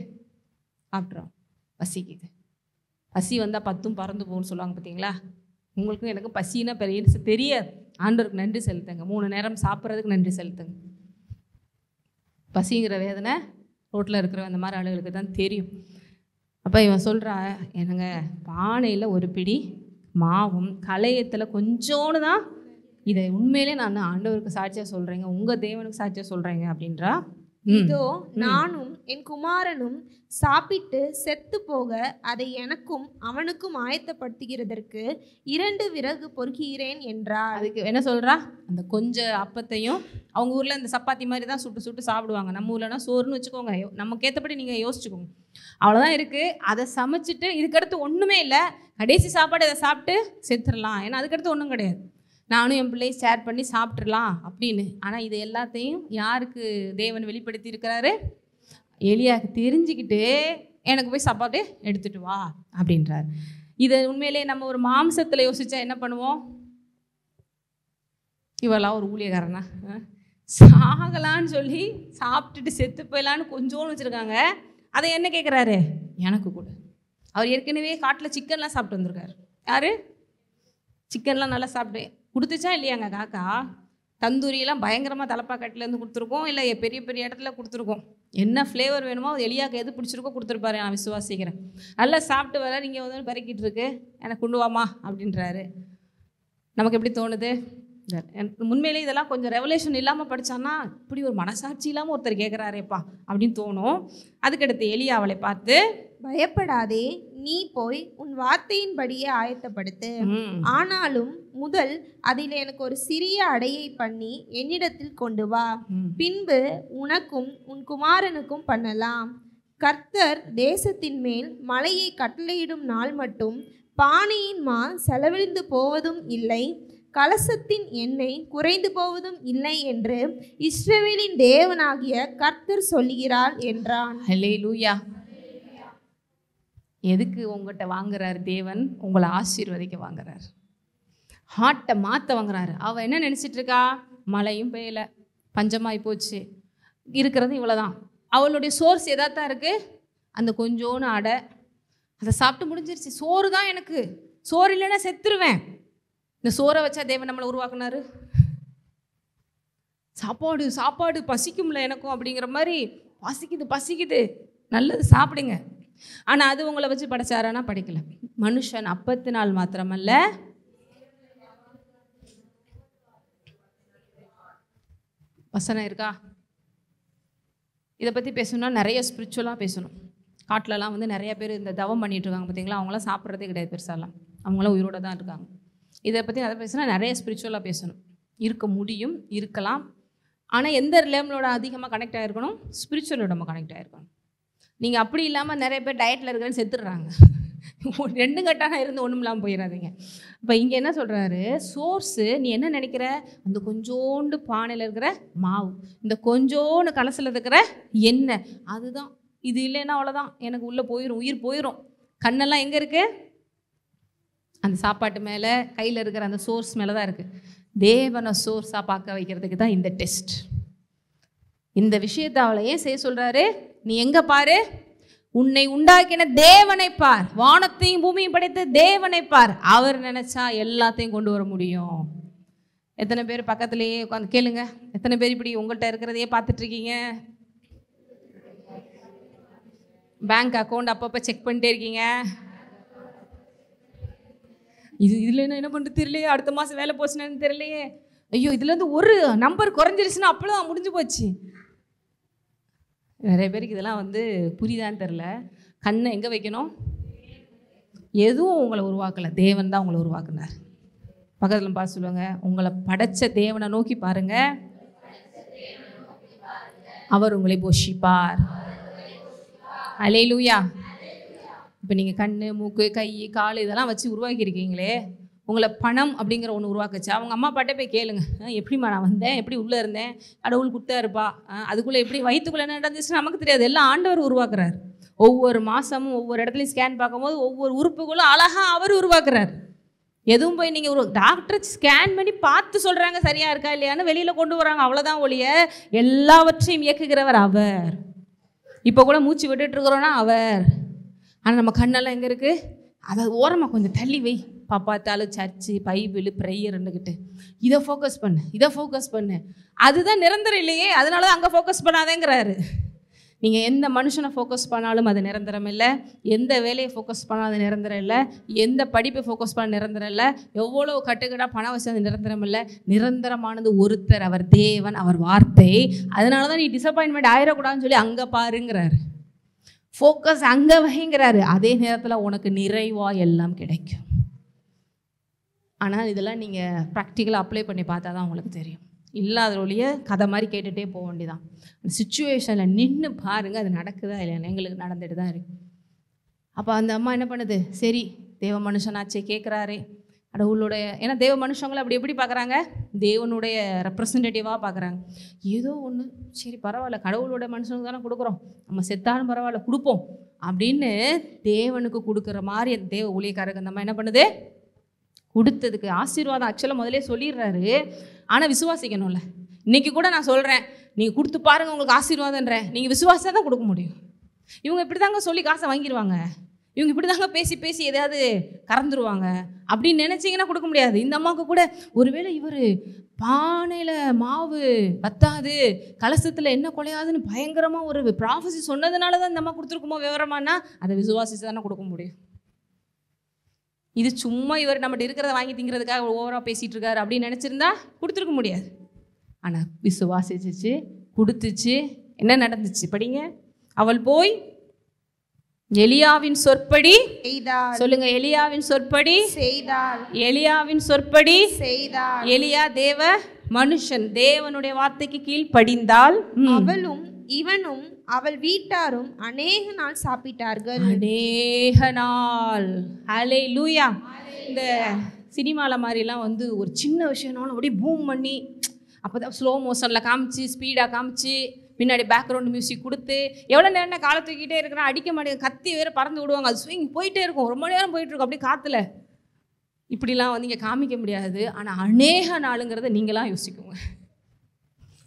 சாப்பிட்றோம். பசிக்குது, பசி வந்தால் 10 பறந்து போகும்னு சொல்லுவாங்க பார்த்தீங்களா? உங்களுக்கும் எனக்கு பசின்னா பெரிய தெரியாது. ஆண்டவருக்கு நன்றி செலுத்துங்க. 3 நேரம் சாப்பிட்றதுக்கு நன்றி செலுத்துங்க. பசிங்கிற வேதனை ரோட்டில் இருக்கிற அந்த மாதிரி ஆளுகளுக்கு தான் தெரியும். அப்போ இவன் சொல்கிறா, என்னங்க பானையில் ஒரு பிடி மாவும் களையத்தில் கொஞ்சோன்னு தான், இதை உண்மையிலே நான் ஆண்டவருக்கு சாட்சியாக சொல்கிறேங்க, உங்கள் தேவனுக்கு சாட்சியாக சொல்கிறேங்க அப்படின்றா. இதோ நானும் என் குமாரனும் சாப்பிட்டு செத்து போக அதை எனக்கும் அவனுக்கும் ஆயத்தப்படுத்துகிறதற்கு 2 விறகு பொறுக்கிறேன் என்றார். அதுக்கு என்ன சொல்கிறா? அந்த கொஞ்சம் அப்பத்தையும், அவங்க ஊரில் இந்த சப்பாத்தி மாதிரி தான் சுட்டு சுட்டு சாப்பிடுவாங்க. நம்ம ஊர்லனா சோறுன்னு வச்சுக்கோங்க, நமக்கு ஏற்றபடி நீங்கள் யோசிச்சுக்கோங்க, அவ்வளோதான் இருக்குது. அதை சமைச்சிட்டு இதுக்கடுத்து ஒன்றுமே இல்லை, கடைசி சாப்பாடு இதை சாப்பிட்டு செத்துடலாம், ஏன்னா அதுக்கடுத்து ஒன்றும் கிடையாது, நானும் என் பிள்ளையை ஷேர் பண்ணி சாப்பிட்றலாம் அப்படின்னு. ஆனால் இது எல்லாத்தையும் யாருக்கு தேவன் வெளிப்படுத்தி இருக்கிறாரு? எலியாவுக்கு தெரிஞ்சுக்கிட்டு எனக்கு போய் சாப்பாடு எடுத்துட்டு வா அப்படின்றார். இதை உண்மையிலே நம்ம ஒரு மாம்சத்தில் யோசிச்சா என்ன பண்ணுவோம்? இவெல்லாம் ஒரு ஊழியக்காரனா, சாகலான்னு சொல்லி சாப்பிட்டுட்டு செத்து போயிடலான்னு கொஞ்சோன்னு வச்சுருக்காங்க. அதை என்ன கேட்குறாரு? எனக்கு கூட. அவர் ஏற்கனவே காட்டில் சிக்கன்லாம் சாப்பிட்டு வந்திருக்காரு. யார்? சிக்கன்லாம் நல்லா சாப்பிட்டு கொடுத்துச்சா இல்லையாங்க காக்கா? தந்தூரியெல்லாம் பயங்கரமாக தலப்பாக்கட்டிலேருந்து கொடுத்துருக்கோம், இல்லை பெரிய பெரிய இடத்துல கொடுத்துருக்கோம். என்ன ஃப்ளேவர் வேணுமோ எலியாவுக்கு எது பிடிச்சிருக்கோ கொடுத்துருப்பாரு, நான் விசுவாசிக்கிறேன். நல்லா சாப்பிட்டு வர, நீங்கள் வந்து பறக்கிட்டு இருக்கு, எனக்கு கொண்டு வாமா அப்படின்றாரு. நமக்கு எப்படி தோணுது? எனக்கு உண்மையிலே இதெல்லாம் கொஞ்சம் ரெவலேஷன் இல்லாமல் படித்தான்னா, இப்படி ஒரு மனசாட்சி இல்லாமல் ஒருத்தர் கேட்குறாரேப்பா அப்படின்னு தோணும். அதுக்கடுத்து எலியா அவளை பார்த்து, பயப்படாதே, நீ போய் உன் வார்த்தையின்படியே ஆயத்தப்படுத்து, ஆனாலும் முதல் அதில் எனக்கு ஒரு சிறிய அடையை பண்ணி என்னிடத்தில் கொண்டு வா, பின்பு உனக்கும் உன் குமாரனுக்கும் பண்ணலாம். கர்த்தர் தேசத்தின் மேல் மழையை கட்டளையிடும் நாள் மட்டும் பானையின் மா செலவழிந்து போவதும் இல்லை, கலசத்தின் எண்ணெய் குறைந்து போவதும் இல்லை என்று இஸ்ரவேலின் தேவனாகிய கர்த்தர் சொல்லுகிறார் என்றான். ஹல்லேலூயா. எதுக்கு உங்கள்கிட்ட வாங்குறார் தேவன்? உங்களை ஆசீர்வதிக்க வாங்குறார், ஹார்ட்டை மாற்ற வாங்குறாரு. அவள் என்ன நினச்சிட்டு இருக்கா? மழையும் பெய்யலை, பஞ்சமாகி போச்சு, இருக்கிறது இவ்வளோதான். அவளுடைய சோர்ஸ் எதாத்தான் இருக்குது? அந்த கொஞ்சோன்னு அடை, அதை சாப்பிட்டு முடிஞ்சிருச்சு. சோறு தான் எனக்கு, சோறு இல்லைன்னா செத்துருவேன். இந்த சோறை வச்சா தேவன் நம்மளை உருவாக்குனாரு. சாப்பாடு சாப்பாடு பசிக்கும்ல எனக்கும் அப்படிங்கிற மாதிரி, பசிக்குது பசிக்குது, நல்லது சாப்பிடுங்க. ஆனால் அது உங்களை வச்சு படைச்சாரானா? படிக்கல. மனுஷன் அப்பத்தினால் மாத்திரமல்ல, வசனம் இருக்கா? இதை பற்றி பேசணும்னா நிறைய ஸ்பிரிச்சுவலாக பேசணும். காட்டிலலாம் வந்து நிறைய பேர் இந்த தவம் பண்ணிட்டு இருக்காங்க பார்த்தீங்களா, அவங்களாம் சாப்பிட்றதே கிடையாது பெருசாலாம், அவங்களாம் உயிரோட தான் இருக்காங்க. இதை பற்றி அதை பேசினா நிறைய ஸ்பிரிச்சுவலாக பேசணும். இருக்க முடியும், இருக்கலாம். ஆனால் எந்த ரிலேமலோட அதிகமாக கனெக்ட் ஆகிருக்கணும்? ஸ்பிரிச்சுவலோட நம்ம கனெக்ட் ஆகிருக்கணும். நீங்கள் அப்படி இல்லாமல் நிறைய பேர் டயட்டில் இருக்கிறேன்னு செத்துடுறாங்க. 2 கட்டாக இருந்து ஒன்றும் இல்லாமல் போயிடாதீங்க. இப்போ இங்கே என்ன சொல்கிறாரு? சோர்ஸு நீ என்ன நினைக்கிற? அந்த கொஞ்சோண்டு பானையில் இருக்கிற மாவு, இந்த கொஞ்சோண்டு கலசில் இருக்கிற எண்ணெய், அதுதான். இது இல்லைன்னா அவ்வளோதான், எனக்கு உள்ளே போயிடும், உயிர் போயிடும். கண்ணெல்லாம் எங்கே இருக்குது? அந்த சாப்பாட்டு மேலே, கையில் இருக்கிற அந்த சோர்ஸ் மேலே தான் இருக்குது. தேவனை சோர்ஸாக பார்க்க வைக்கிறதுக்கு தான் இந்த டெஸ்ட். இந்த விஷயத்தை அவளை ஏன் செய்ய சொல்கிறாரு? நீ எங்கே பாரு? உன்னை உண்டாக்கின தேவனை பார், வானத்தையும் பூமியும் படைத்த தேவனை பார். அவர் நினைச்சா எல்லாத்தையும் கொண்டு வர முடியும். எத்தனை பேர் பக்கத்துலேயே உட்காந்து கேளுங்க, எத்தனை பேர் இப்படி உங்கள்கிட்ட இருக்கிறதையே பார்த்துட்டு இருக்கீங்க? பேங்க் அக்கௌண்ட் அப்பப்போ செக் பண்ணிட்டே இருக்கீங்க. இதில் என்ன பண்ணுறது தெரியலையே, அடுத்த மாதம் வேலை போச்சுன்னு தெரியலையே, ஐயோ இதுலேருந்து ஒரு நம்பர் குறைஞ்சிருச்சுன்னா அப்போலாம் முடிஞ்சு போச்சு. நிறைய பேருக்கு இதெல்லாம் வந்து புரியுதான்னு தெரில. கண்ணை எங்கே வைக்கணும்? எதுவும் உங்களை உருவாக்கலை, தேவன் தான் உங்களை உருவாக்குனார். பக்கத்தில் பார்த்து சொல்லுவாங்க, உங்களை படைச்ச தேவனை நோக்கி பாருங்க, அவர் உங்களை போஷிப்பார். அல்லேலூயா. இப்போ நீங்கள் கண், மூக்கு, கை, கால் இதெல்லாம் வச்சு உருவாக்கியிருக்கீங்களே, உங்களை பணம் அப்படிங்கிற ஒன்று உருவாக்குச்சு. அவங்க அம்மா அப்பாட்டே போய் கேளுங்க, எப்படிம்மா நான் வந்தேன், எப்படி உள்ளே இருந்தேன், கடவுள் கொடுத்தா இருப்பா, அதுக்குள்ளே எப்படி வயிற்றுக்குள்ளே என்ன நடந்துச்சுன்னு நமக்கு தெரியாது, எல்லாம் ஆண்டவர் உருவாக்குறார். ஒவ்வொரு மாதமும் ஒவ்வொரு இடத்துலையும் ஸ்கேன் பார்க்கும்போது ஒவ்வொரு உறுப்புகளும் அழகாக அவர் உருவாக்குறார். எதுவும் போய் நீங்கள் ஒரு டாக்டர் ஸ்கேன் பண்ணி பார்த்து சொல்கிறாங்க சரியாக இருக்கா இல்லையான்னு வெளியில் கொண்டு வராங்க, அவ்வளோதான் ஒழிய எல்லாவற்றையும் இயக்குகிறவர் அவர். இப்போ கூட மூச்சு விட்டுட்டு இருக்கிறோன்னா அவர். ஆனால் நம்ம கண்ணெல்லாம் எங்கே இருக்குது? அதை ஓரமாக கொஞ்சம் தள்ளி வை. பார்த்தாலும் சர்ச்சு, பைபிள், ப்ரேயர்ன்னுக்கிட்டு இதை ஃபோக்கஸ் பண்ணு. அதுதான் நிரந்தரம் இல்லையே, அதனால தான் அங்கே ஃபோக்கஸ் பண்ணாதேங்கிறாரு. நீங்கள் எந்த மனுஷனை ஃபோக்கஸ் பண்ணாலும் அது நிரந்தரம் இல்லை, எந்த வேலையை ஃபோக்கஸ் பண்ணாலும் அது நிரந்தரம் இல்லை, எந்த படிப்பை ஃபோக்கஸ் பண்ண நிரந்தரம் இல்லை, எவ்வளோ கட்டுக்கட்டாக பணம் வச்சு அது நிரந்தரம் இல்லை. நிரந்தரமானது ஒருத்தர், அவர் தேவன், அவர் வார்த்தை. அதனால தான் நீ டிசப்பாயின்மெண்ட் ஆயிடக்கூடாதுன்னு சொல்லி அங்கே பாருங்கிறாரு. ஃபோக்கஸ் அங்கே வைங்கிறாரு. அதே நேரத்தில் உனக்கு நிறைவாக எல்லாம் கிடைக்கும். ஆனால் இதெல்லாம் நீங்கள் ப்ராக்டிக்கலாக அப்ளை பண்ணி பார்த்தா தான் உங்களுக்கு தெரியும். இல்லாத ஒழிய கதை மாதிரி கேட்டுகிட்டே போக வேண்டியதான். சிச்சுவேஷனில் நின்று பாருங்கள், அது நடக்குதா இல்லையா? எங்களுக்கு நடந்துட்டு தான் இருக்கு. அப்போ அந்த அம்மா என்ன பண்ணுது? சரி, தேவ மனுஷனாச்சே கேட்குறாரே, கடவுளுடைய, ஏன்னா தேவ மனுஷங்களை அப்படி எப்படி பார்க்குறாங்க? தேவனுடைய ரெப்ரசன்டேட்டிவாக பார்க்குறாங்க. ஏதோ ஒன்று, சரி பரவாயில்ல, கடவுளோட மனுஷனுக்கு தானே கொடுக்குறோம், நம்ம செத்தாலும் பரவாயில்ல கொடுப்போம் அப்படின்னு தேவனுக்கு கொடுக்குற மாதிரி தேவ ஊழியக்காரருக்கு அந்த அம்மா என்ன பண்ணுது? கொடுத்ததுக்கு ஆசீர்வாதம் ஆக்சுவலாக முதலே சொல்லிடுறாரு. ஆனால் விசுவாசிக்கணும்ல. இன்றைக்கி கூட நான் சொல்கிறேன், நீங்கள் கொடுத்து பாருங்கள் உங்களுக்கு ஆசீர்வாதன்றேன், நீங்கள் விசுவாசம் தான் கொடுக்க முடியும். இவங்க இப்படி தாங்க சொல்லி காசை வாங்கிடுவாங்க, இவங்க இப்படி தாங்க பேசி எதையாவது கறந்துருவாங்க அப்படின்னு நினச்சிங்கன்னா கொடுக்க முடியாது. இந்த அம்மாவுக்கு கூட ஒருவேளை இவர் பானையில் மாவு பத்தாது, கலசத்தில் என்ன குலையாதுன்னு பயங்கரமாக ஒரு ப்ராஃபஸி சொன்னதுனால தான் இந்த அம்மா கொடுத்துருக்குமோ விவரமானா, அதை விசுவாசிச்சு தானே கொடுக்க முடியும். இது சும்மா இவர் நம்மகிட்ட இருக்கிறத வாங்கி திங்கிறதுக்காக ஓவராக பேசிகிட்டு இருக்காரு அப்படின்னு நினச்சிருந்தா கொடுத்துருக்க முடியாது. ஆனால் விசுவாசிச்சு கொடுத்துச்சு. என்ன நடந்துச்சு படிங்க. அவள் போய் எலியாவின் சொற்படி செய்தாள். சொல்லுங்க, எலியாவின் சொற்படி செய்தாள். எலியாவின் சொற்படி செய்தாள். எலியா தேவ மனுஷன், தேவனுடைய வார்த்தைக்கு கீழ்ப்படிந்தால் அவளும் இவனும் அவள் வீட்டாரும் அநேக நாள் சாப்பிட்டார்கள். அநேக நாள். ஹல்லேலூயா. இந்த சினிமாவில் மாதிரிலாம் வந்து ஒரு சின்ன விஷயம்னாலும் அப்படியே பூம் பண்ணி, அப்போ தான் ஸ்லோ மோஷனில் காமிச்சு, ஸ்பீடாக காமிச்சு, பின்னாடி பேக்ரவுண்ட் மியூசிக் கொடுத்து, எவ்வளோ நேரம் காலை தூக்கிட்டே இருக்கிறேன், அடிக்க மாட்டேங்க, கத்தி வேறு பறந்து விடுவாங்க, அது ஸ்விங் போயிட்டே இருக்கும், ரொம்ப நேரம் போயிட்டுருக்கும் அப்படியே காற்றுல. இப்படிலாம் வந்து இங்கே காமிக்க முடியாது. ஆனால் அநேக நாளுங்கிறத நீங்களாம் யோசிக்குங்க.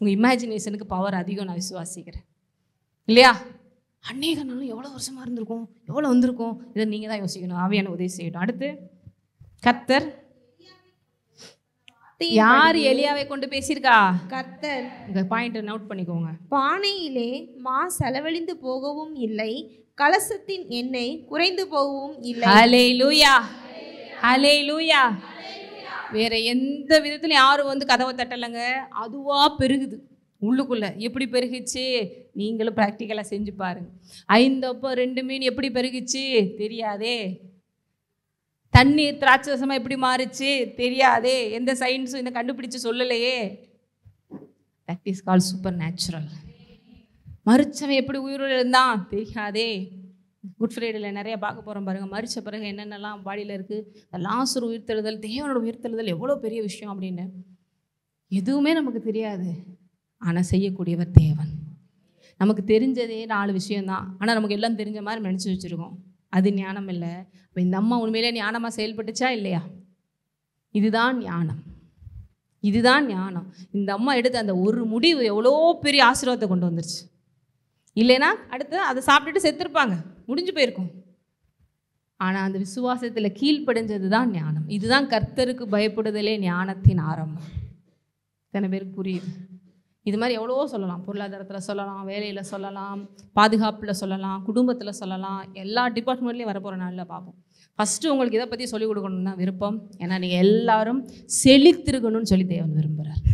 உங்கள் இமேஜினேஷனுக்கு பவர் அதிகம், நான் விசுவாசிக்கிறேன் இல்லையா? அநேக நாளும் எவ்வளோ வருஷமாக இருந்திருக்கும், எவ்வளோ வந்திருக்கும், இதை நீங்கள் தான் யோசிக்கணும். ஆவியான உதவி செய்யணும். அடுத்து கர்த்தர். யார் எலியாவை கொண்டு பேசியிருக்கா? கர்த்தர். இந்த பாயிண்ட் நோட் பண்ணிக்கோங்க. பானையிலே மா செலவழிந்து போகவும் இல்லை, கலசத்தின் எண்ணெய் குறைந்து போகவும் இல்லை. ஹல்லேலூயா, ஹல்லேலூயா. வேற எந்த விதத்துலையும் யாரும் வந்து கதவை தட்டலைங்க, அதுவாக பெருகுது உள்ளுக்குள்ளே. எப்படி பெருகுச்சு? நீங்களும் ப்ராக்டிக்கலாக செஞ்சு பாருங்க. 5 அப்போ 2 மீன் எப்படி பெருகுச்சு தெரியாதே. தண்ணீர் திராட்சரசமாக எப்படி மாறுச்சு தெரியாதே. எந்த சயின்ஸும் இதை கண்டுபிடிச்சு சொல்லலையே. That is call supernatural. மரிச்சவன் எப்படி உயிரோடு இருந்தான் தெரியாதே. குட் ஃப்ரைடேல நிறைய பார்க்க போகிறோம் பாருங்கள். மரிச்ச பிறகு என்னென்னலாம் பாடியில் இருக்குது, லாசர் உயிர்த்தெழுதல், தேவனோட உயிர்த்தெழுதல் எவ்வளோ பெரிய விஷயம் அப்படின்னு எதுவுமே நமக்கு தெரியாது. ஆனால் செய்யக்கூடியவர் தேவன். நமக்கு தெரிஞ்சதே 4 விஷயந்தான், ஆனால் நமக்கு எல்லாம் தெரிஞ்ச மாதிரி நினச்சி வச்சுருக்கோம். அது ஞானம் இல்லை. இப்போ இந்த அம்மா உண்மையிலே ஞானமாக செயல்பட்டுச்சா இல்லையா? இதுதான் ஞானம், இதுதான் ஞானம். இந்த அம்மா எடுத்து அந்த ஒரு முடிவு எவ்வளோ பெரிய ஆசீர்வாதத்தை கொண்டு வந்துருச்சு. இல்லைன்னா அடுத்து அதை சாப்பிட்டுட்டு செத்துருப்பாங்க, முடிஞ்சு போயிருக்கும். ஆனால் அந்த விசுவாசத்தில் கீழ்ப்படிஞ்சது தான் ஞானம். இதுதான் கர்த்தருக்கு பயப்படுதலே ஞானத்தின் ஆரம்பம். இத்தனை பேருக்கு புரியுது? இது மாதிரி எவ்வளவோ சொல்லலாம். பொருளாதாரத்தில் சொல்லலாம், வேலையில் சொல்லலாம், பாதுகாப்பில் சொல்லலாம், குடும்பத்தில் சொல்லலாம், எல்லா டிபார்ட்மெண்ட்லேயும் வரப்போகிற நாளில் பார்ப்போம். ஃபஸ்ட்டு உங்களுக்கு இதை பற்றி சொல்லிக் கொடுக்கணுன்னு தான் விருப்பம். ஏன்னா நீங்கள் எல்லாரும் செழித்திருக்கணும்னு சொல்லி தேவன் விரும்புகிறார்.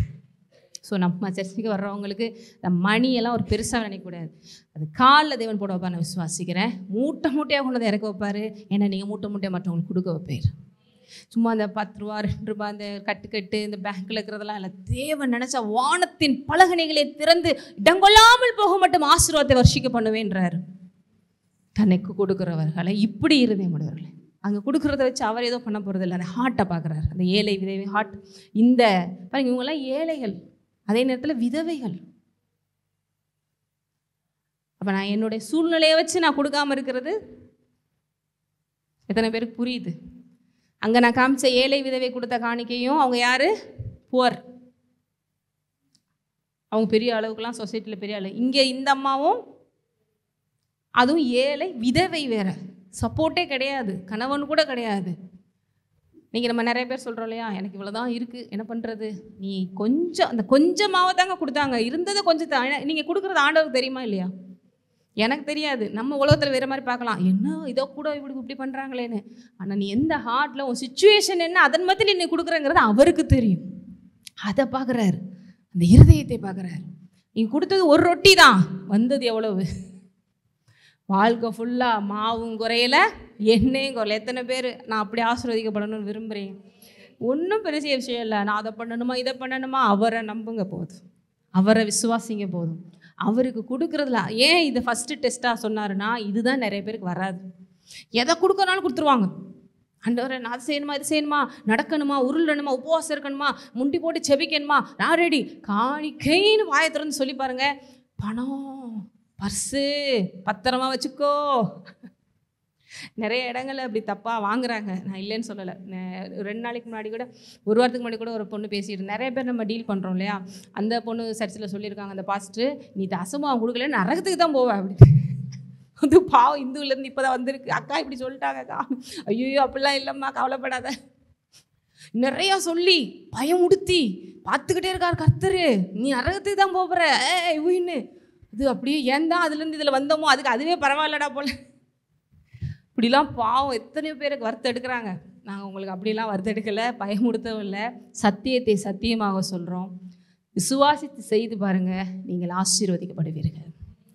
ஸோ நம்ம சர்ச்சுக்கு வர்றவங்களுக்கு இந்த மணியெல்லாம் ஒரு பெருசாக நினைக்கக்கூடாது. அது காலில் தேவன் போட வைப்பார். நான் விசுவாசிக்கிறேன். மூட்டை மூட்டையாக கொண்டு வந்து இறக்க வைப்பார். ஏன்னா நீங்கள் மூட்டை மூட்டையாக மற்றவங்களுக்கு கொடுக்க வைப்பார். சும்மா அந்த 10 ரூபா 2 ரூபா அந்த கட்டு இந்த பேங்க்கில் இருக்கிறதெல்லாம் இல்லை. தேவன் நினச்சா வானத்தின் பலகணிகளை திறந்து இடங்கொள்ளாமல் போக மட்டும் ஆசீர்வாதத்தை வர்ஷிக்க பண்ணுவேன்றார். தனக்கு கொடுக்குறவர்களை இப்படி இருதயம் உடையவர்களை அங்கே கொடுக்குறத வச்சு அவர் ஏதோ பண்ண போகிறது இல்லை. அந்த ஹார்ட்டை பார்க்குறாரு. அந்த ஏழை விதவை ஹார்ட். இந்த பாருங்க, இவங்கெல்லாம் ஏழைகள், அதே நேரத்தில் விதவைகள். அப்போ நான் என்னுடைய சூழ்நிலையை வச்சு நான் கொடுக்காமல் இருக்கிறது எத்தனை பேருக்கு புரியுது? அங்கே நான் காமிச்ச ஏழை விதவை கொடுத்த காணிக்கையும் அவங்க யார்? புவர். அவங்க பெரிய அளவுக்குலாம் சொசைட்டியில் பெரிய அளவு. இங்கே இந்த அம்மாவும் அதுவும் ஏழை விதவை வேற, சப்போர்ட்டே கிடையாது, கணவன் கூட கிடையாது. நீங்கள் நம்ம நிறைய பேர் சொல்கிறோம் இல்லையா, எனக்கு இவ்வளோ தான் இருக்குது, என்ன பண்ணுறது? நீ கொஞ்சம் அந்த கொஞ்சமாவது தாங்க கொடுத்தாங்க, இருந்ததை கொஞ்சம் நீங்கள் கொடுக்குறது ஆண்டவருக்கு தெரியுமா இல்லையா? எனக்கு தெரியாது. நம்ம உலகத்தில் வேறு மாதிரி பார்க்கலாம், என்ன இதோ கூட இப்படி பண்ணுறாங்களேன்னு. ஆனால் நீ எந்த ஹார்ட்டில் உன் சிச்சுவேஷன் என்ன அதன் மத்தியில் நீ கொடுக்குறங்கிறது அவருக்கு தெரியும். அதை பார்க்குறாரு, அந்த இருதயத்தை பார்க்குறாரு. நீ கொடுத்தது ஒரு ரொட்டி தான், வந்தது எவ்வளவு? வாழ்க்கை ஃபுல்லாக மாவும் குறையல, எண்ணெயும் குறையல. எத்தனை பேர் நான் அப்படி ஆசீர்வதிக்கப்படணும்னு விரும்புகிறேன்? ஒன்றும் பெரிய விஷயம் இல்லை. நான் அதை பண்ணணுமா இதை பண்ணணுமா, அவரை நம்புங்க போதும், அவரை விசுவாசிங்க போதும். அவருக்கு கொடுக்குறதுல ஏன் இதை ஃபஸ்ட்டு டெஸ்ட்டாக சொன்னாருன்னா, இதுதான் நிறைய பேருக்கு வராது. எதை கொடுக்கறனாலும் கொடுத்துருவாங்க. ஆண்டவரே நான் அது செய்யணுமா இது செய்யணுமா, நடக்கணுமா உருளணுமா உபவாசம் இருக்கணுமா முண்டி போட்டு செபிக்கணுமா, நான் ரெடி, காணிக்கைன்னு வாயை திறந்து சொல்லி பாருங்க. பணம் பர்ஸு பத்திரமா வச்சுக்கோ. நிறைய இடங்களில் அப்படி தப்பாக வாங்குறாங்க, நான் இல்லைன்னு சொல்லலை. 2 நாளைக்கு முன்னாடி கூட, ஒரு வாரத்துக்கு முன்னாடி கூட ஒரு பொண்ணு பேசிட்டு, நிறைய பேர் நம்ம டீல் பண்ணுறோம் இல்லையா, அந்த பொண்ணு சர்ச்சில் சொல்லியிருக்காங்க, அந்த பாஸ்டர் நீ தசமாக கொடுக்கல நரகத்துக்கு தான் போவேன் அப்படி. அது பாவம், இந்துவிலேருந்து இப்போ தான் வந்திருக்கு. அக்கா இப்படி சொல்லிட்டாங்கக்கா. ஐயோ அப்படிலாம் இல்லைம்மா, கவலைப்படாத. நிறையா சொல்லி பயமுடுத்தி பார்த்துக்கிட்டே இருக்கார் கர்த்தர், நீ நரகத்துக்கு தான் போகிற இன்னு. இது அப்படியே ஏன் தான் அதுலேருந்து இதில் வந்தோமோ அதுக்கு அதுவே பரவாயில்லடா போல. இப்படிலாம் பாவம் எத்தனையோ பேருக்கு வறுத்தெடுக்கிறாங்க. நாங்கள் உங்களுக்கு அப்படிலாம் வறுத்தெடுக்கலை, பயமுடுத்தவும் இல்லை. சத்தியத்தை சத்தியமாக சொல்கிறோம். விசுவாசித்து செய்து பாருங்கள், நீங்கள் ஆசீர்வதிக்கப்படுவீர்கள்.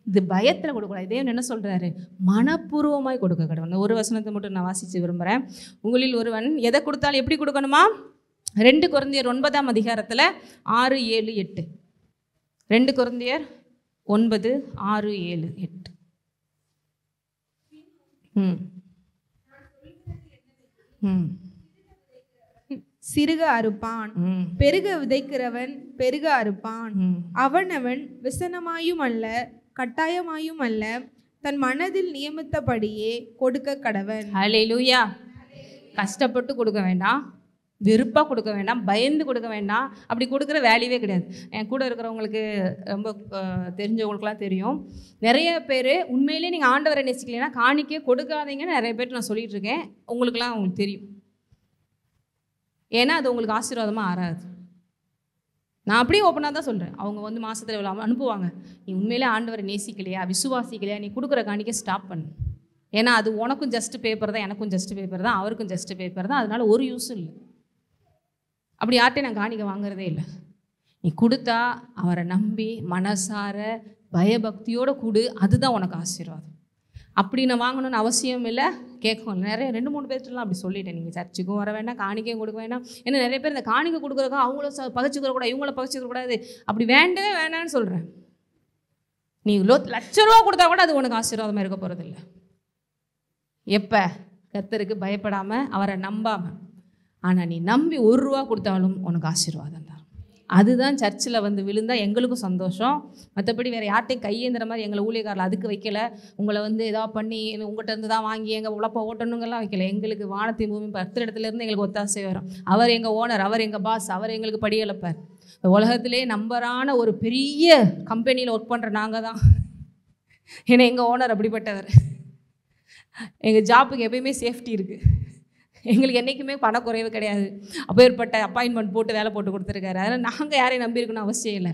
இது பயத்தில் கொடுக்கூடாது. இதே என்ன சொல்கிறாரு, மனப்பூர்வமாய் கொடுக்க கடவுள். ஒரு வசனத்தை மட்டும் நான் வாசித்து விரும்புகிறேன். உங்களில் ஒருவன் எதை கொடுத்தாலும் எப்படி கொடுக்கணுமா? 2 கொரிந்தியர் 9ஆம் அதிகாரத்தில் 6, 7, 8. 2 கொரிந்தியர் 9, 6, 7, 8. சிறுக அறுப்பான், பெருக விதைக்கிறவன் பெருக அறுப்பான். அவனவன் விசனமாயும் அல்ல கட்டாயமாயும் அல்ல, தன் மனதில் நியமித்தபடியே கொடுக்க கடவன். ஹல்லேலூயா. கஷ்டப்பட்டு கொடுக்க வேண்டாம், விருப்பாக கொடுக்க வேண்டாம், பயந்து கொடுக்க வேண்டாம். அப்படி கொடுக்குற வேல்யூவே கிடையாது. என் கூட இருக்கிறவங்களுக்கு ரொம்ப தெரிஞ்சவங்களுக்குலாம் தெரியும். நிறைய பேர் உண்மையிலே நீங்கள் ஆண்டவரை நேசிக்கலைன்னா காணிக்கே கொடுக்காதீங்கன்னு நிறைய பேர் நான் சொல்லிகிட்டு இருக்கேன். உங்களுக்குலாம் உங்களுக்கு தெரியும், ஏன்னா அது உங்களுக்கு ஆசீர்வாதமாக ஆறாது. நான் அப்படியே ஓப்பனாக தான் சொல்கிறேன். அவங்க வந்து மாதத்தில் இவ்வளோ அனுப்புவாங்க. நீ உண்மையிலே ஆண்டவரை நேசிக்கலையா விசுவாசிக்கலையா, நீ கொடுக்குற காணிக்கை ஸ்டாப் பண்ணு. ஏன்னா அது உனக்கும் ஜஸ்ட் பேப்பர் தான், எனக்கும் ஜஸ்ட் பேப்பர் தான், அவருக்கும் ஜஸ்ட் பேப்பர் தான். அதனால ஒரு யூஸும் இல்லை. அப்படி யார்கிட்டையும் நான் காணிக்க வாங்குறதே இல்லை. நீ கொடுத்தா அவரை நம்பி மனசார பயபக்தியோடு கொடு, அதுதான் உனக்கு ஆசீர்வாதம். அப்படி நான் வாங்கணும்னு அவசியம் இல்லை, கேட்கும். நிறைய 2-3 பேர்லாம் அப்படி சொல்லிட்டேன். நீங்கள் சர்ச்சுக்கும் வர வேண்டாம், காணிக்கையும் கொடுக்க வேண்டாம். ஏன்னா நிறைய பேர் இந்த காணிக்கை கொடுக்குறக்கா அவங்கள பகச்சிக்கிற கூடாது, இவங்கள பகச்சிக்கிற கூடாது, அப்படி வேண்டவே வேண்டான்னு சொல்கிறேன். நீ ₹1,00,000 கொடுத்தா கூட அது உனக்கு ஆசீர்வாதமாக இருக்க போகிறதில்ல. எப்போ? கர்த்தருக்கு பயப்படாமல் அவரை நம்பாமல். ஆனால் நீ நம்பி ₹1 கொடுத்தாலும் உனக்கு ஆசீர்வாதம் தான். அதுதான் சர்ச்சில் வந்து விழுந்தால் எங்களுக்கும் சந்தோஷம். மற்றபடி வேறு யார்ட்டையும் கையேந்திர மாதிரி எங்களை ஊழியக்காரில் அதுக்கு வைக்கலை. உங்களை வந்து ஏதாவது பண்ணி உங்கள்கிட்ட இருந்து தான் வாங்கி எங்கள் உழப்ப ஓட்டணுங்கெல்லாம் வைக்கல. எங்களுக்கு வானத்தையும் பூமி 10 இடத்துலேருந்து எங்களுக்கு ஒத்தாசை வரும். அவர் எங்கள் ஓனர், அவர் எங்கள் பாஸ், அவர் எங்களுக்கு படியளப்பார். உலகத்திலே நம்பரான ஒரு பெரிய கம்பெனியில் ஒர்க் பண்ணுற நாங்கள் தான். ஏன்னா எங்கள் ஓனர் அப்படிப்பட்டவர். எங்கள் ஜாப்புக்கு எப்பயுமே சேஃப்டி இருக்குது. எங்களுக்கு என்றைக்குமே பணக்குறைவு கிடையாது. அப்பேற்பட்ட அப்பாயின்மெண்ட் போட்டு வேலை போட்டு கொடுத்துருக்காரு. அதனால் நாங்கள் யாரையும் நம்பியிருக்கணும் அவசியம் இல்லை.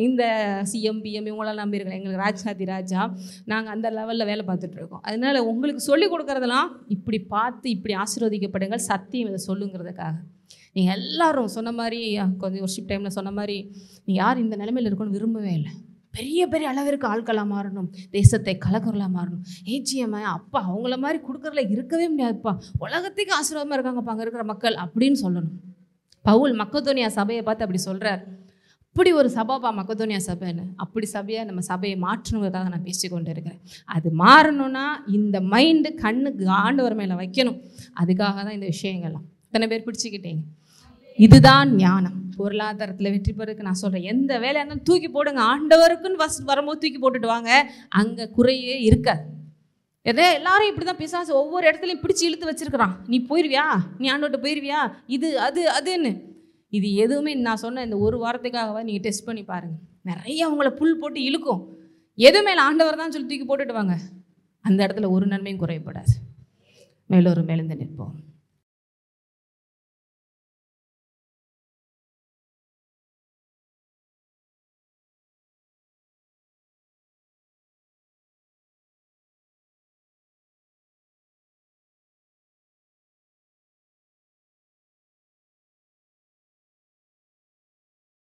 இந்த சிஎம் பிஎம் இவங்களாம் நம்பியிருக்கோம். எங்களுக்கு ராஜ்நாதி ராஜா, நாங்கள் அந்த லெவலில் வேலை பார்த்துட்ருக்கோம். அதனால் உங்களுக்கு சொல்லிக் கொடுக்குறதெல்லாம் இப்படி பார்த்து இப்படி ஆசீர்வதிக்கப்படுங்கள், சத்தியம் இதை சொல்லுங்கிறதுக்காக. நீங்கள் எல்லோரும் சொன்ன மாதிரி, கொஞ்சம் ஒர்ஷிப் டைமில் சொன்ன மாதிரி, நீ யார் இந்த நிலைமையில் இருக்கணும்னு விரும்பவே இல்லை. பெரிய பெரிய அளவிற்கு ஆட்களாக மாறணும், தேசத்தை கலக்கரலாக மாறணும். ஏஜிஎம் அப்பா அவங்கள மாதிரி கொடுக்குறதுல இருக்கவே முடியாதுப்பா, உலகத்துக்கு ஆசீர்வாதமாக இருக்காங்கப்பா அங்கே இருக்கிற மக்கள் அப்படின்னு சொல்லணும். பவுல் மக்கதோனியா சபையை பார்த்து அப்படி சொல்கிறார். அப்படி ஒரு சபாப்பா மக்கதோனியா சபைன்னு. அப்படி சபையாக நம்ம சபையை மாற்றணுங்கிறதுக்காக நான் பேசிக்கொண்டு இருக்கிறேன். அது மாறணும்னா இந்த மைண்டு கண்ணுக்கு ஆண்டவர் மேலே வைக்கணும். அதுக்காக தான் இந்த விஷயங்கள்லாம். இத்தனை பேர் பிடிச்சிக்கிட்டீங்க. இதுதான் ஞானம். பொருளாதாரத்தில் வெற்றி பெறதுக்கு நான் சொல்கிறேன், எந்த வேலையாக இருந்தாலும் தூக்கி போடுங்க. ஆண்டவருக்குன்னு ஃபஸ்ட் வரும்போது தூக்கி போட்டுட்டு வாங்க, அங்கே குறையே இருக்காது. எல்லாரும் இப்படி தான் பிசாசு ஒவ்வொரு இடத்துலையும் பிடிச்சி இழுத்து வச்சிருக்கிறான். நீ போயிடுவியா, நீ ஆண்டவர்கிட்ட போயிடுவியா, இது அதுன்னு. இது எதுவுமே நான் சொன்ன இந்த ஒரு வாரத்துக்காகவா நீங்கள் டெஸ்ட் பண்ணி பாருங்கள். நிறைய அவங்கள புல் போட்டு இழுக்கும். எது மேலே ஆண்டவர் தான் சொல்லி தூக்கி போட்டுட்டு வாங்க, அந்த இடத்துல ஒரு நன்மையும் குறையப்படாது. மேலொரு மேலந்து நிற்போம்.